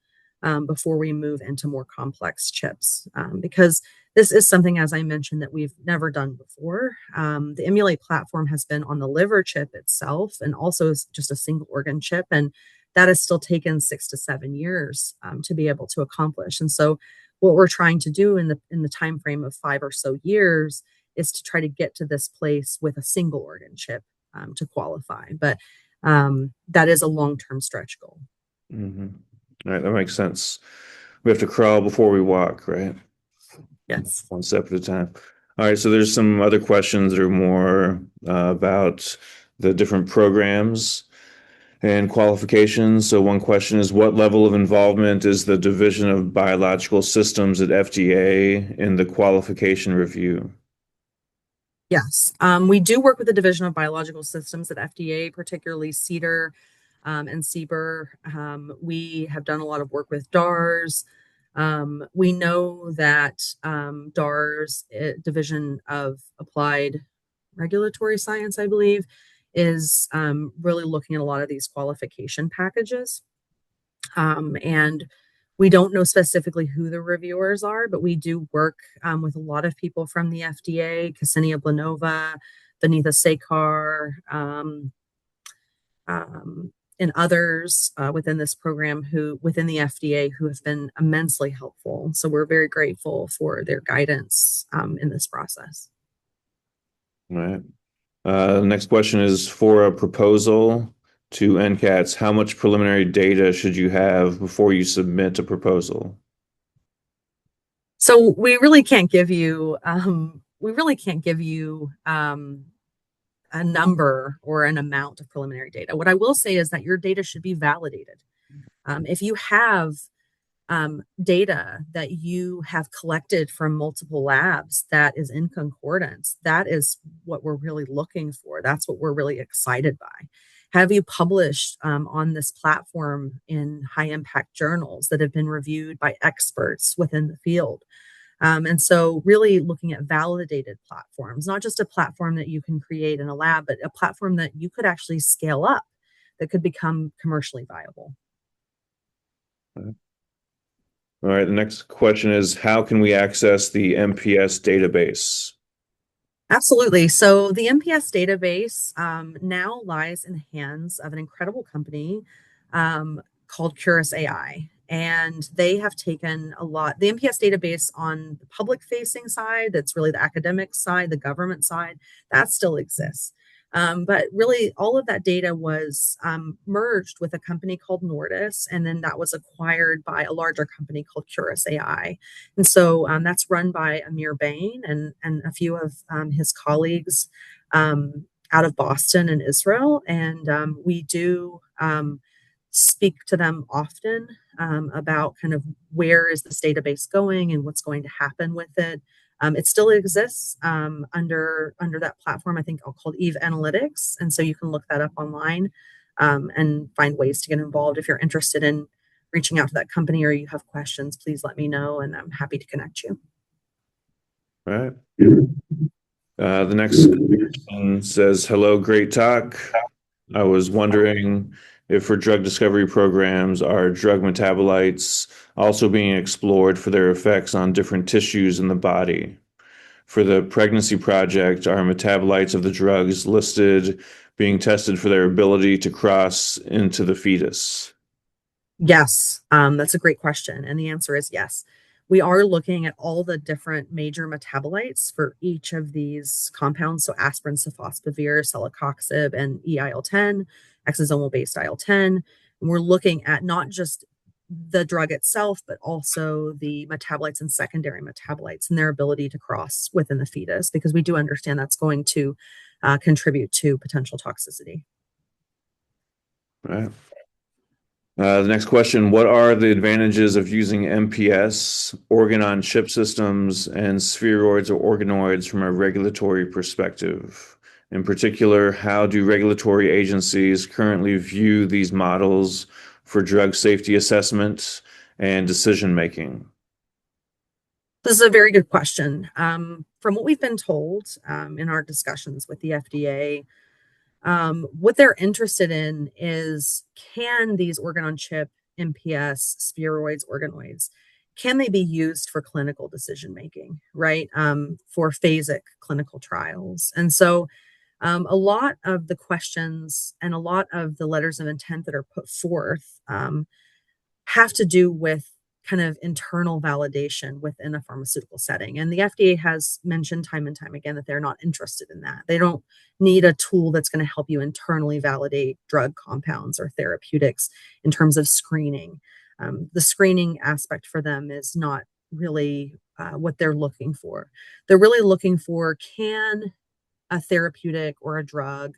Speaker 2: before we move into more complex chips, because this is something, as I mentioned, that we've never done before. The Emulate platform has been on the liver chip itself and also is just a single organ chip, and that has still taken 6 to 7 years to be able to accomplish. And so what we're trying to do in the time frame of 5 or so years is to try to get to this place with a single organ chip to qualify. But that is a long-term stretch goal.
Speaker 1: Mm-hmm. All right, that makes sense. We have to crawl before we walk, right?
Speaker 2: Yes.
Speaker 1: One step at a time. All right, so there's some other questions that are more about the different programs and qualifications. So one question is, what level of involvement is the Division of Biological Systems at FDA in the qualification review?
Speaker 2: Yes, we do work with the Division of Biological Systems at FDA, particularly CDER and CBER. We have done a lot of work with DARS. We know that DARS, Division of Applied Regulatory Science, I believe, is really looking at a lot of these qualification packages. And we don't know specifically who the reviewers are, but we do work with a lot of people from the FDA, Ksenia Blanova, Vanitha Sekar, and others within this program within the FDA who have been immensely helpful. So we're very grateful for their guidance in this process.
Speaker 1: All right. Next question is, for a proposal to NCATS, how much preliminary data should you have before you submit a proposal?
Speaker 2: So we really can't give you a number or an amount of preliminary data. What I will say is that your data should be validated. If you have data that you have collected from multiple labs that is in concordance, that is what we're really looking for. That's what we're really excited by. Have you published on this platform in high impact journals that have been reviewed by experts within the field? And so, really looking at validated platforms, not just a platform that you can create in a lab, but a platform that you could actually scale up that could become commercially viable.
Speaker 1: All right, the next question is, how can we access the MPS database?
Speaker 2: Absolutely. So the MPS database now lies in the hands of an incredible company called Curus AI. And they have taken a lot, the MPS database on the public facing side, that's really the academic side, the government side, that still exists. But really, all of that data was merged with a company called Nordis, and then that was acquired by a larger company called Curus AI. And so that's run by Amir Bain and a few of his colleagues out of Boston and Israel. And we do speak to them often about kind of where is this database going and what's going to happen with it. It still exists under that platform, I think called Eve Analytics. And so you can look that up online and find ways to get involved. If you're interested in reaching out to that company or you have questions, please let me know and I'm happy to connect you.
Speaker 1: All right. The next question says, hello, great talk. I was wondering if for drug discovery programs, are drug metabolites also being explored for their effects on different tissues in the body? For the pregnancy project, are metabolites of the drugs listed being tested for their ability to cross into the fetus?
Speaker 2: Yes, that's a great question. And the answer is yes. We are looking at all the different major metabolites for each of these compounds. So aspirin, sofosbuvir, celecoxib, and EIL-10, exosomal-based IL-10. And we're looking at not just the drug itself, but also the metabolites and secondary metabolites and their ability to cross within the fetus, because we do understand that's going to contribute to potential toxicity.
Speaker 1: Right. The next question, what are the advantages of using MPS, organ-on-chip systems, and spheroids or organoids from a regulatory perspective? In particular, how do regulatory agencies currently view these models for drug safety assessment and decision-making?
Speaker 2: This is a very good question. From what we've been told in our discussions with the FDA, what they're interested in is, can these organ on chip MPS spheroids organoids, can they be used for clinical decision making, right? For phasic clinical trials. And so a lot of the questions and a lot of the letters of intent that are put forth have to do with kind of internal validation within a pharmaceutical setting. And the FDA has mentioned time and time again that they're not interested in that. They don't need a tool that's going to help you internally validate drug compounds or therapeutics in terms of screening. The screening aspect for them is not really what they're looking for. They're really looking for, can a therapeutic or a drug,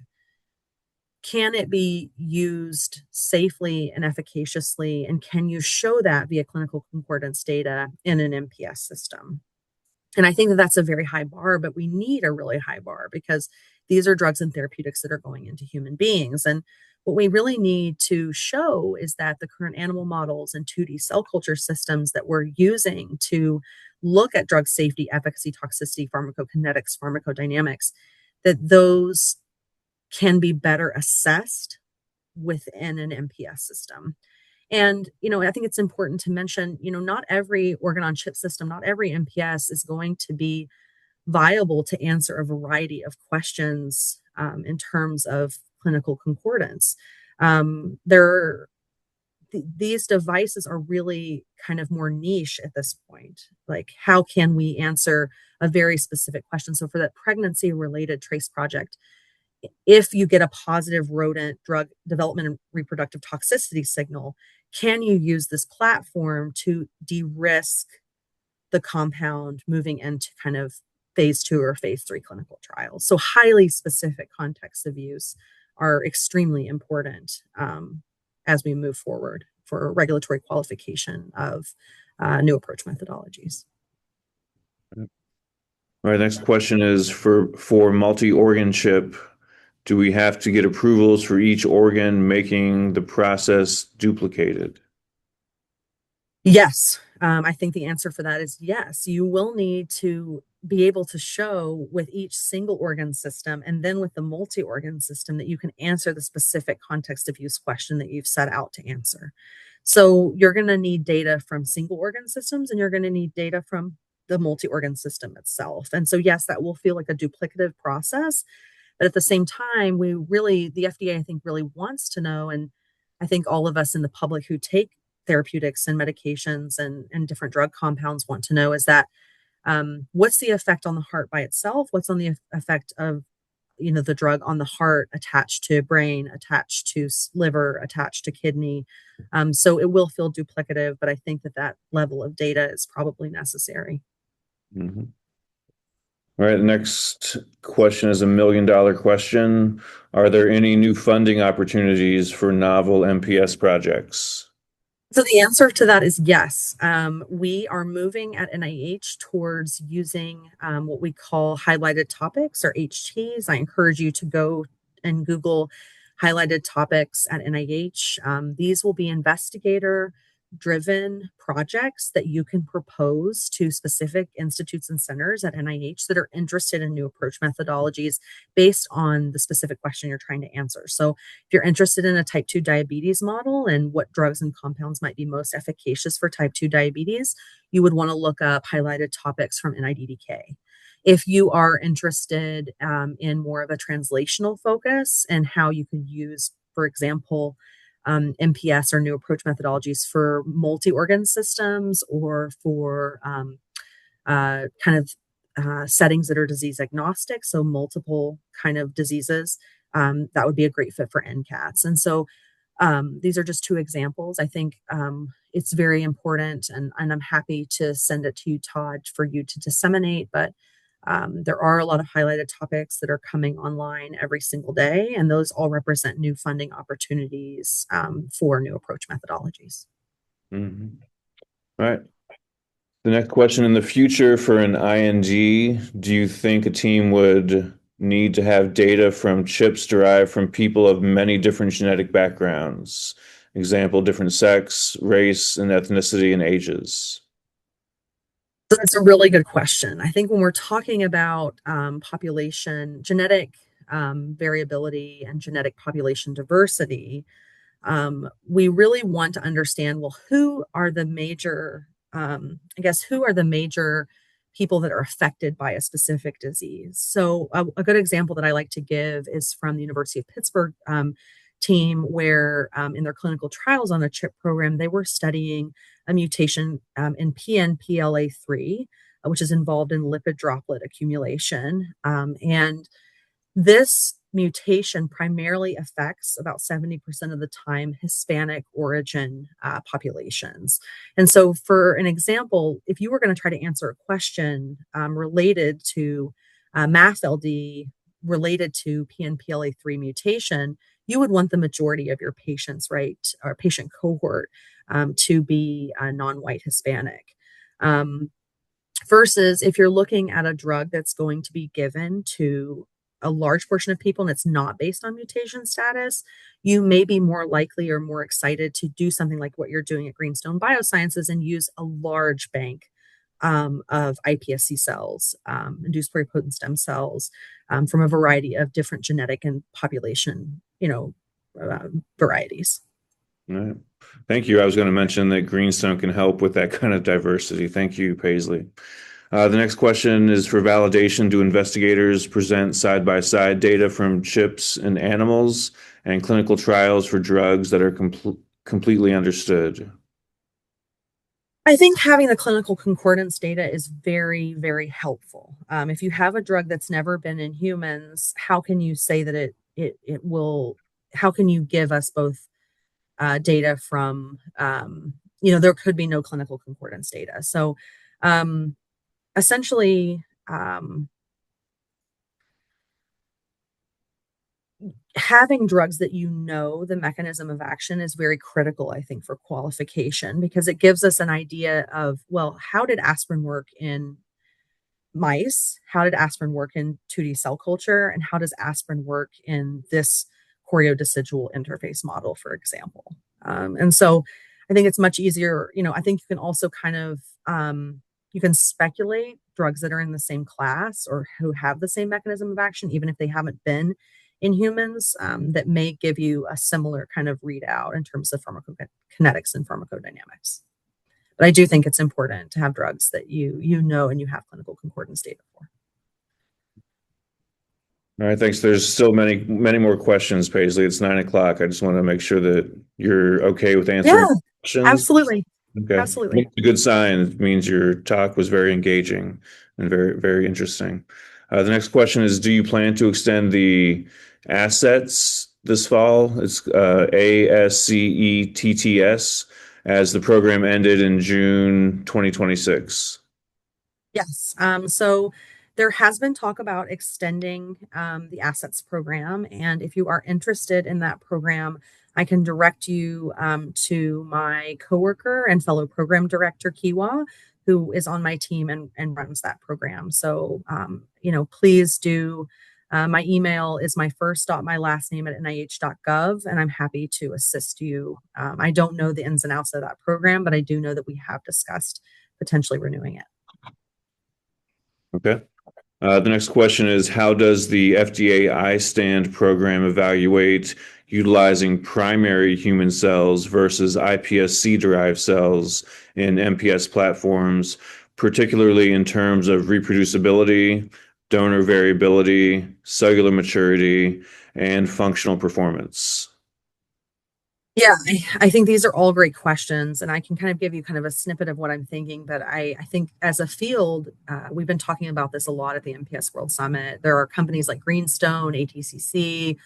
Speaker 2: can it be used safely and efficaciously? And can you show that via clinical concordance data in an MPS system? And I think that that's a very high bar, but we need a really high bar because these are drugs and therapeutics that are going into human beings. And what we really need to show is that the current animal models and 2D cell culture systems that we're using to look at drug safety, efficacy, toxicity, pharmacokinetics, pharmacodynamics, that those can be better assessed within an MPS system. And, I think it's important to mention, not every organ on chip system, not every MPS is going to be viable to answer a variety of questions in terms of clinical concordance. These devices are really kind of more niche at this point. Like, how can we answer a very specific question? So for that pregnancy related trace project, if you get a positive rodent drug development and reproductive toxicity signal, can you use this platform to de-risk the compound moving into kind of phase 2 or phase 3 clinical trials. So highly specific contexts of use are extremely important as we move forward for regulatory qualification of new approach methodologies.
Speaker 1: All right, next question is for multi-organ chip. Do we have to get approvals for each organ, making the process duplicated?
Speaker 2: Yes, I think the answer for that is yes. You will need to be able to show with each single organ system and then with the multi-organ system that you can answer the specific context of use question that you've set out to answer. So you're going to need data from single organ systems and you're going to need data from the multi-organ system itself. And so, yes, that will feel like a duplicative process. But at the same time, the FDA, I think, really wants to know, and I think all of us in the public who take therapeutics and medications and different drug compounds want to know is that what's the effect on the heart by itself? What's on the effect of the drug on the heart attached to brain, attached to liver, attached to kidney? So it will feel duplicative, but I think that level of data is probably necessary.
Speaker 1: Mm-hmm. All right, the next question is $1 million question. Are there any new funding opportunities for novel MPS projects?
Speaker 2: So the answer to that is yes. We are moving at NIH towards using what we call highlighted topics or HTs. I encourage you to go and Google highlighted topics at NIH. These will be investigator driven projects that you can propose to specific institutes and centers at NIH that are interested in new approach methodologies based on the specific question you're trying to answer. So if you're interested in a type 2 diabetes model and what drugs and compounds might be most efficacious for type 2 diabetes, you would want to look up highlighted topics from NIDDK. If you are interested in more of a translational focus and how you could use, for example, MPS or new approach methodologies for multi-organ systems or for settings that are disease agnostic, so multiple kind of diseases, that would be a great fit for NCATS. And so these are just two examples. I think it's very important, and I'm happy to send it to you, Todd, for you to disseminate, but there are a lot of highlighted topics that are coming online every single day, and those all represent new funding opportunities for new approach methodologies.
Speaker 1: Mm-hmm. All right. The next question, in the future for an IND, do you think a team would need to have data from chips derived from people of many different genetic backgrounds? Example, different sex, race, and ethnicity and ages.
Speaker 2: So that's a really good question. I think when we're talking about population, genetic variability and genetic population diversity, we really want to understand, well, who are the major, who are the major people that are affected by a specific disease? So a good example that I like to give is from the University of Pittsburgh team, where in their clinical trials on a CHIP program, they were studying a mutation in PNPLA3, which is involved in lipid droplet accumulation. And this mutation primarily affects about 70% of the time Hispanic origin populations. And so, for an example, if you were going to try to answer a question related to MAFLD related to PNPLA3 mutation, you would want the majority of your patients, right, or patient cohort to be non-white Hispanic. Versus if you're looking at a drug that's going to be given to a large portion of people and it's not based on mutation status, you may be more likely or more excited to do something like what you're doing at Greenstone Biosciences and use a large bank of iPSC cells, induced pluripotent stem cells, from a variety of different genetic and population, varieties.
Speaker 1: All right. Thank you. I was going to mention that Greenstone can help with that kind of diversity. Thank you, Passley. The next question is for validation. Do investigators present side-by-side data from chips and animals and clinical trials for drugs that are completely understood?
Speaker 2: I think having the clinical concordance data is very, very helpful. If you have a drug that's never been in humans, how can you say that it will? How can you give us both data from? There could be no clinical concordance data. So Um, Essentially, having drugs that the mechanism of action is very critical, I think, for qualification because it gives us an idea of, well, how did aspirin work in mice? How did aspirin work in 2D cell culture? And how does aspirin work in this choriodecidual interface model, for example? And so I think it's much easier. I think you can also you can speculate drugs that are in the same class or who have the same mechanism of action, even if they haven't been in humans, that may give you a similar kind of readout in terms of pharmacokinetics and pharmacodynamics. But I do think it's important to have drugs that and you have clinical concordance data for.
Speaker 1: All right, thanks. There's still many more questions, Paisley. It's 9 o'clock. I just want to make sure that you're okay with answering questions.
Speaker 2: Absolutely.
Speaker 1: Okay.
Speaker 2: Absolutely.
Speaker 1: It's a good sign. It means your talk was very engaging and very, very interesting. The next question is, do you plan to extend the assets this fall? It's ASCETTS as the program ended in June 2026.
Speaker 2: Yes. So there has been talk about extending the assets program. And if you are interested in that program, I can direct you to my coworker and fellow program director, Kiwa, who is on my team and runs that program. So, please do. My email is my first dot my last name at NIH.gov, and I'm happy to assist you. I don't know the ins and outs of that program, but I do know that we have discussed potentially renewing it.
Speaker 1: Okay. The next question is, how does the FDA iSTAND program evaluate utilizing primary human cells versus iPSC-derived cells in MPS platforms, particularly in terms of reproducibility, donor variability, cellular maturity, and functional performance?
Speaker 2: Yeah, I think these are all great questions, and I can kind of give you kind of a snippet of what I'm thinking. But I think as a field, we've been talking about this a lot at the MPS World Summit. There are companies like Greenstone, ATCC.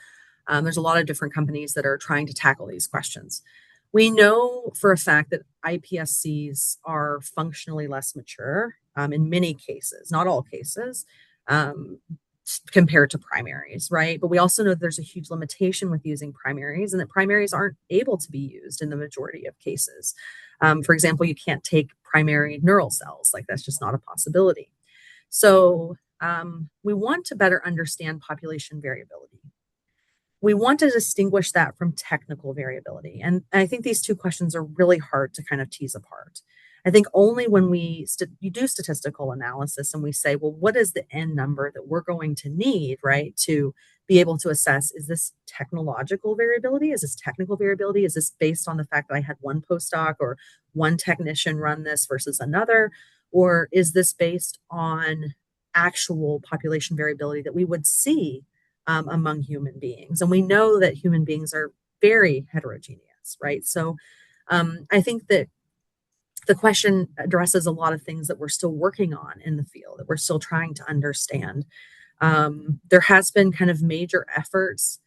Speaker 2: There's a lot of different companies that are trying to tackle these questions. We know for a fact that iPSCs are functionally less mature in many cases, not all cases. Compared to primaries, right? But we also know that there's a huge limitation with using primaries and that primaries aren't able to be used in the majority of cases. For example, you can't take primary neural cells, like that's just not a possibility. So we want to better understand population variability. We want to distinguish that from technical variability. And I think these two questions are really hard to kind of tease apart. I think only when you do statistical analysis and we say, well, what is the N number that we're going to need, right, to be able to assess, is this technological variability? Is this technical variability? Is this based on the fact that I had one postdoc or one technician run this versus another? Or is this based on actual population variability that we would see among human beings? And we know that human beings are very heterogeneous, right? So I think that the question addresses a lot of things that we're still working on in the field, that we're still trying to understand. There has been kind of major efforts,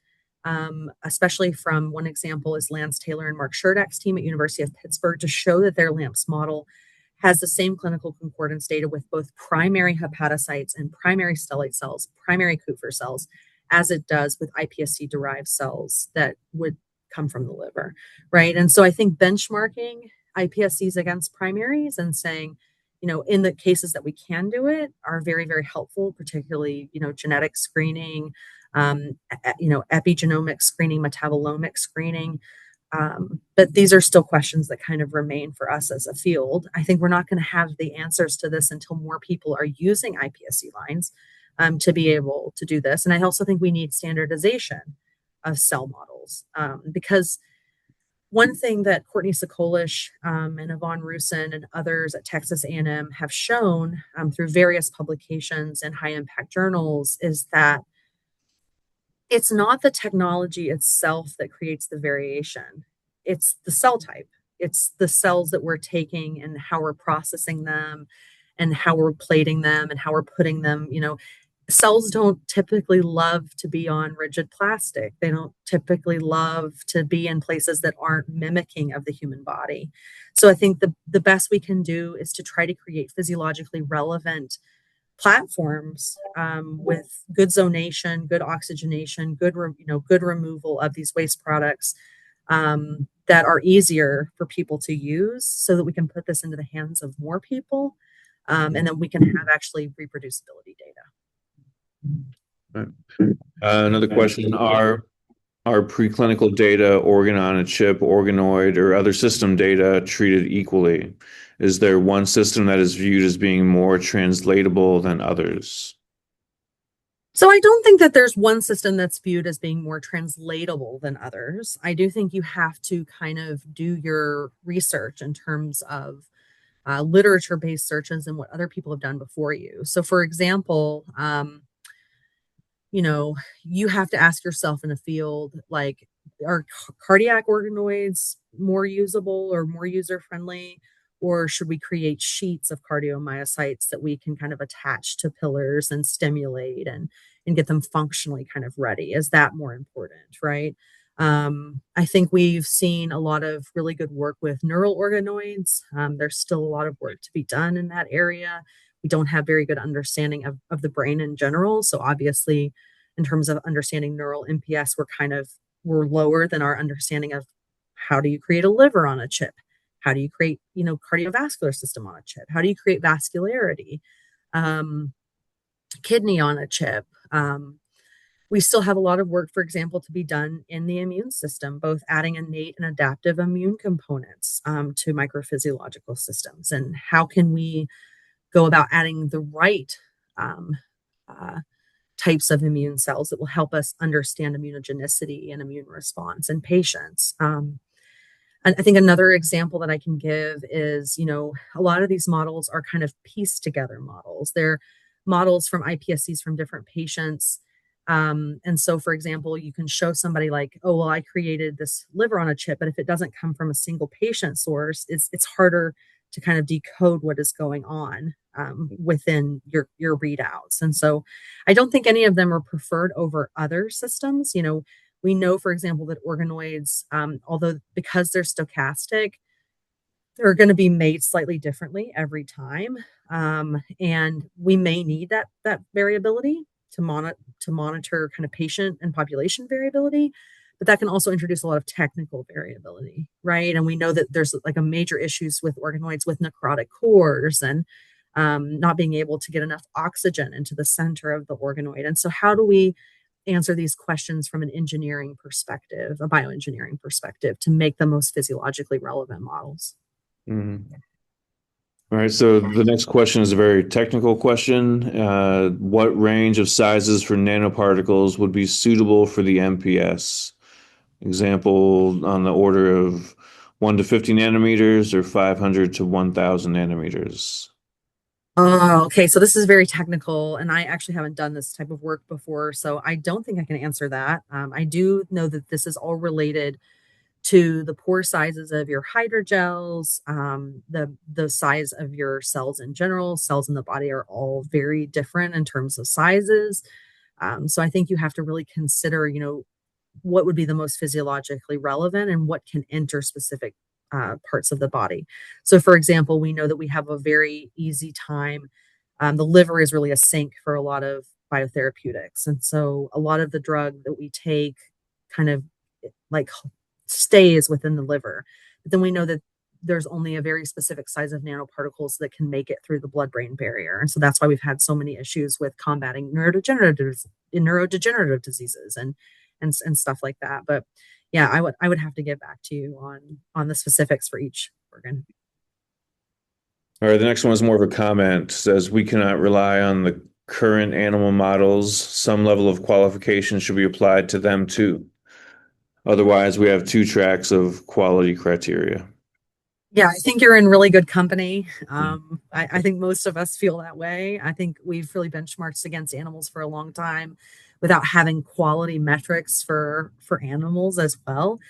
Speaker 2: especially from one example is Lance Taylor and Mark Sherdack's team at University of Pittsburgh, to show that their LAMPS model has the same clinical concordance data with both primary hepatocytes and primary stellate cells, primary Kupffer cells, as it does with iPSC-derived cells that would come from the liver, right? And so I think benchmarking iPSCs against primaries and saying, in the cases that we can do it are very, very helpful, particularly, genetic screening, epigenomic screening, metabolomic screening. But these are still questions that kind of remain for us as a field. I think we're not going to have the answers to this until more people are using iPSC lines to be able to do this. And I also think we need standardization of cell models because one thing that Courtney Sokolish and Yvonne Rusin and others at Texas A&M have shown through various publications and high-impact journals is that it's not the technology itself that creates the variation. It's the cell type. It's the cells that we're taking and how we're processing them and how we're plating them and how we're putting them, cells don't typically love to be on rigid plastic. They don't typically love to be in places that aren't mimicking of the human body. So I think the best we can do is to try to create physiologically relevant platforms with good zonation, good oxygenation, good removal of these waste products that are easier for people to use, so that we can put this into the hands of more people, and then we can have actually reproducibility data.
Speaker 1: Right. Another question: Are preclinical data, organ on a chip, organoid, or other system data treated equally? Is there one system that is viewed as being more translatable than others?
Speaker 2: So I don't think that there's one system that's viewed as being more translatable than others. I do think you have to kind of do your research in terms of literature-based searches and what other people have done before you. So, for example, you have to ask yourself in a field like, are cardiac organoids more usable or more user friendly? Or should we create sheets of cardiomyocytes that we can kind of attach to pillars and stimulate and get them functionally kind of ready? Is that more important, right? I think we've seen a lot of really good work with neural organoids. There's still a lot of work to be done in that area. We don't have very good understanding of the brain in general. So obviously, in terms of understanding neural MPS, we're lower than our understanding of how do you create a liver on a chip? How do you create, cardiovascular system on a chip? How do you create vascularity? Kidney on a chip. We still have a lot of work, for example, to be done in the immune system, both adding innate and adaptive immune components to microphysiological systems. And how can we go about adding the right types of immune cells that will help us understand immunogenicity and immune response in patients? And I think another example that I can give is, a lot of these models are kind of pieced together models. They're models from iPSCs from different patients. And so, for example, you can show somebody like, oh, well, I created this liver on a chip, but if it doesn't come from a single patient source, it's harder to kind of decode what is going on within your readouts. And so I don't think any of them are preferred over other systems. We know, for example, that organoids, although because they're stochastic, they're going to be made slightly differently every time. And we may need that variability to monitor kind of patient and population variability, but that can also introduce a lot of technical variability, right? And we know that there's like a major issues with organoids with necrotic cores and not being able to get enough oxygen into the center of the organoid. And so how do we answer these questions from an engineering perspective, a bioengineering perspective, to make the most physiologically relevant models?
Speaker 1: Mm-hmm. All right, so the next question is a very technical question. What range of sizes for nanoparticles would be suitable for the MPS? Example, on the order of 1 to 50 nanometers or 500 to 1,000 nanometers.
Speaker 2: Oh, okay. So this is very technical, and I actually haven't done this type of work before, so I don't think I can answer that. I do know that this is all related to the pore sizes of your hydrogels, the size of your cells in general. Cells in the body are all very different in terms of sizes. So I think you have to really consider, what would be the most physiologically relevant and what can enter specific parts of the body. So, for example, we know that we have a very easy time. The liver is really a sink for a lot of biotherapeutics. And so a lot of the drug that we take kind of like stays within the liver. But then we know that there's only a very specific size of nanoparticles that can make it through the blood-brain barrier. And so that's why we've had so many issues with combating neurodegenerative diseases and stuff like that. But yeah, I would have to get back to you on the specifics for each organ.
Speaker 1: All right, the next one is more of a comment. It says we cannot rely on the current animal models. Some level of qualification should be applied to them too. Otherwise, we have two tracks of quality criteria.
Speaker 2: Yeah, I think you're in really good company. I think most of us feel that way. I think we've really benchmarked against animals for a long time without having quality metrics for animals as well.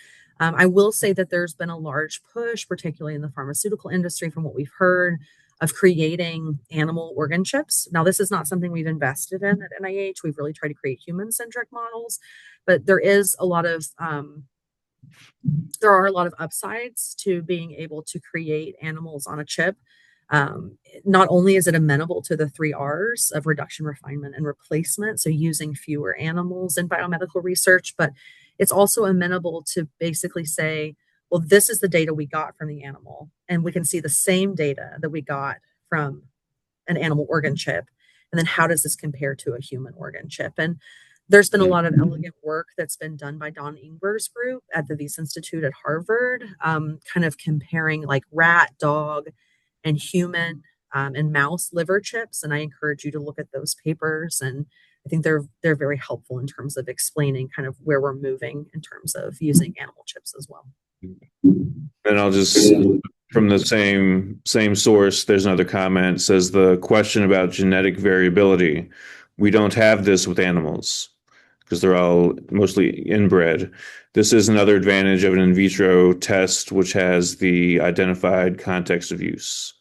Speaker 2: I will say that there's been a large push, particularly in the pharmaceutical industry, from what we've heard, of creating animal organ chips. Now, this is not something we've invested in at NIH. We've really tried to create human-centric models, but there are a lot of upsides to being able to create animals on a chip. Not only is it amenable to the 3 Rs of reduction, refinement, and replacement, so using fewer animals in biomedical research, but it's also amenable to basically say, well, this is the data we got from the animal, and we can see the same data that we got from an animal organ chip. And then how does this compare to a human organ chip? And there's been a lot of elegant work that's been done by Don Ingber's group at the Wyss Institute at Harvard, kind of comparing like rat, dog, and human and mouse liver chips. And I encourage you to look at those papers. And I think they're very helpful in terms of explaining kind of where we're moving in terms of using animal chips as well.
Speaker 1: And I'll just, from the same source, there's another comment, says the question about genetic variability. We don't have this with animals because they're all mostly inbred. This is another advantage of an in vitro test, which has the identified context of use.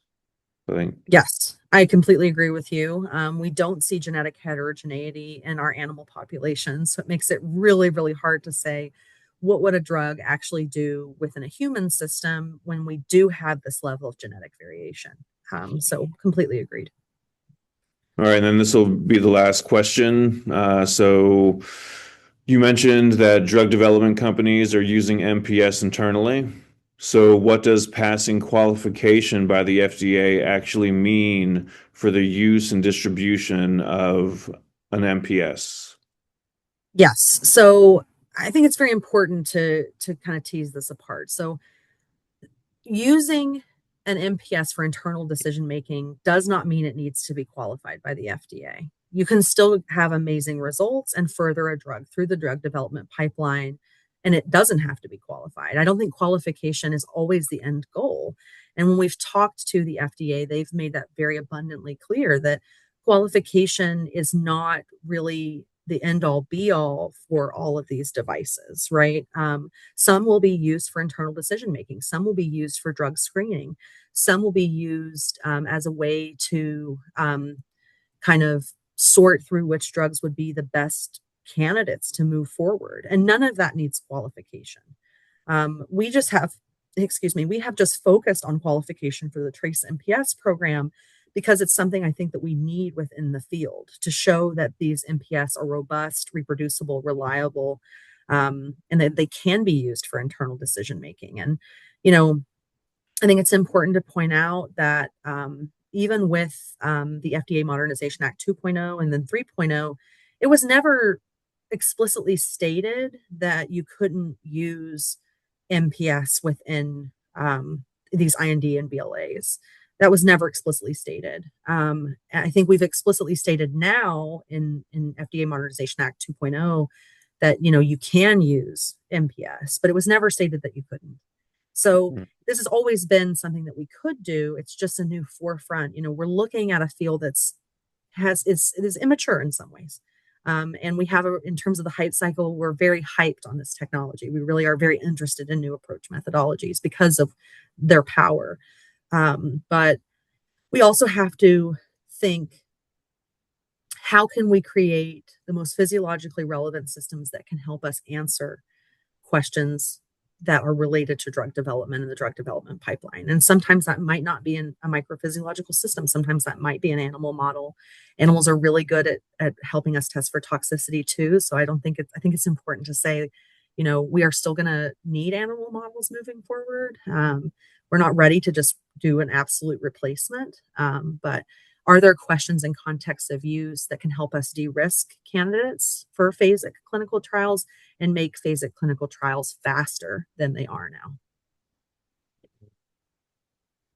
Speaker 1: I think.
Speaker 2: Yes, I completely agree with you. We don't see genetic heterogeneity in our animal population, so it makes it really, really hard to say what would a drug actually do within a human system when we do have this level of genetic variation. So completely agreed.
Speaker 1: All right, and then this will be the last question. So you mentioned that drug development companies are using MPS internally. So what does passing qualification by the FDA actually mean for the use and distribution of an MPS?
Speaker 2: Yes. So I think it's very important to kind of tease this apart. So using an MPS for internal decision making does not mean it needs to be qualified by the FDA. You can still have amazing results and further a drug through the drug development pipeline, and it doesn't have to be qualified. I don't think qualification is always the end goal. And when we've talked to the FDA, they've made that very abundantly clear that qualification is not really the end all be all for all of these devices, right? Some will be used for internal decision making, some will be used for drug screening, some will be used as a way to kind of sort through which drugs would be the best candidates to move forward. And none of that needs qualification. We have just focused on qualification for the Trace MPS program because it's something I think that we need within the field to show that these MPS are robust, reproducible, reliable, and that they can be used for internal decision making. And, I think it's important to point out that even with the FDA Modernization Act 2.0 and then 3.0, it was never explicitly stated that you couldn't use MPS within these IND and BLAs. That was never explicitly stated. I think we've explicitly stated now in FDA Modernization Act 2.0 that you can use MPS, but it was never stated that you couldn't. So this has always been something that we could do. It's just a new forefront. We're looking at a field it is immature in some ways. And we have, in terms of the hype cycle, we're very hyped on this technology. We really are very interested in new approach methodologies because of their power. But we also have to think, how can we create the most physiologically relevant systems that can help us answer questions that are related to drug development and the drug development pipeline? And sometimes that might not be in a microphysiological system. Sometimes that might be an animal model. Animals are really good at helping us test for toxicity too. So I think it's important to say, we are still going to need animal models moving forward. We're not ready to just do an absolute replacement, but are there questions and contexts of use that can help us de-risk candidates for phasic clinical trials and make phasic clinical trials faster than they are now?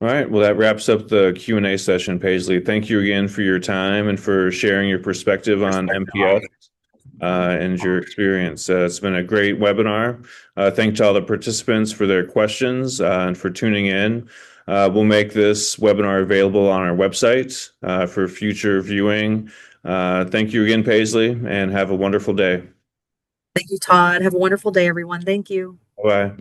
Speaker 1: All right. Well, that wraps up the Q&A session, Paisley. Thank you again for your time and for sharing your perspective on MPS and your experience. It's been a great webinar. Thanks to all the participants for their questions and for tuning in. We'll make this webinar available on our website for future viewing. Thank you again, Paisley, and have a wonderful day.
Speaker 2: Thank you, Todd. Have a wonderful day, everyone. Thank you.
Speaker 1: Bye.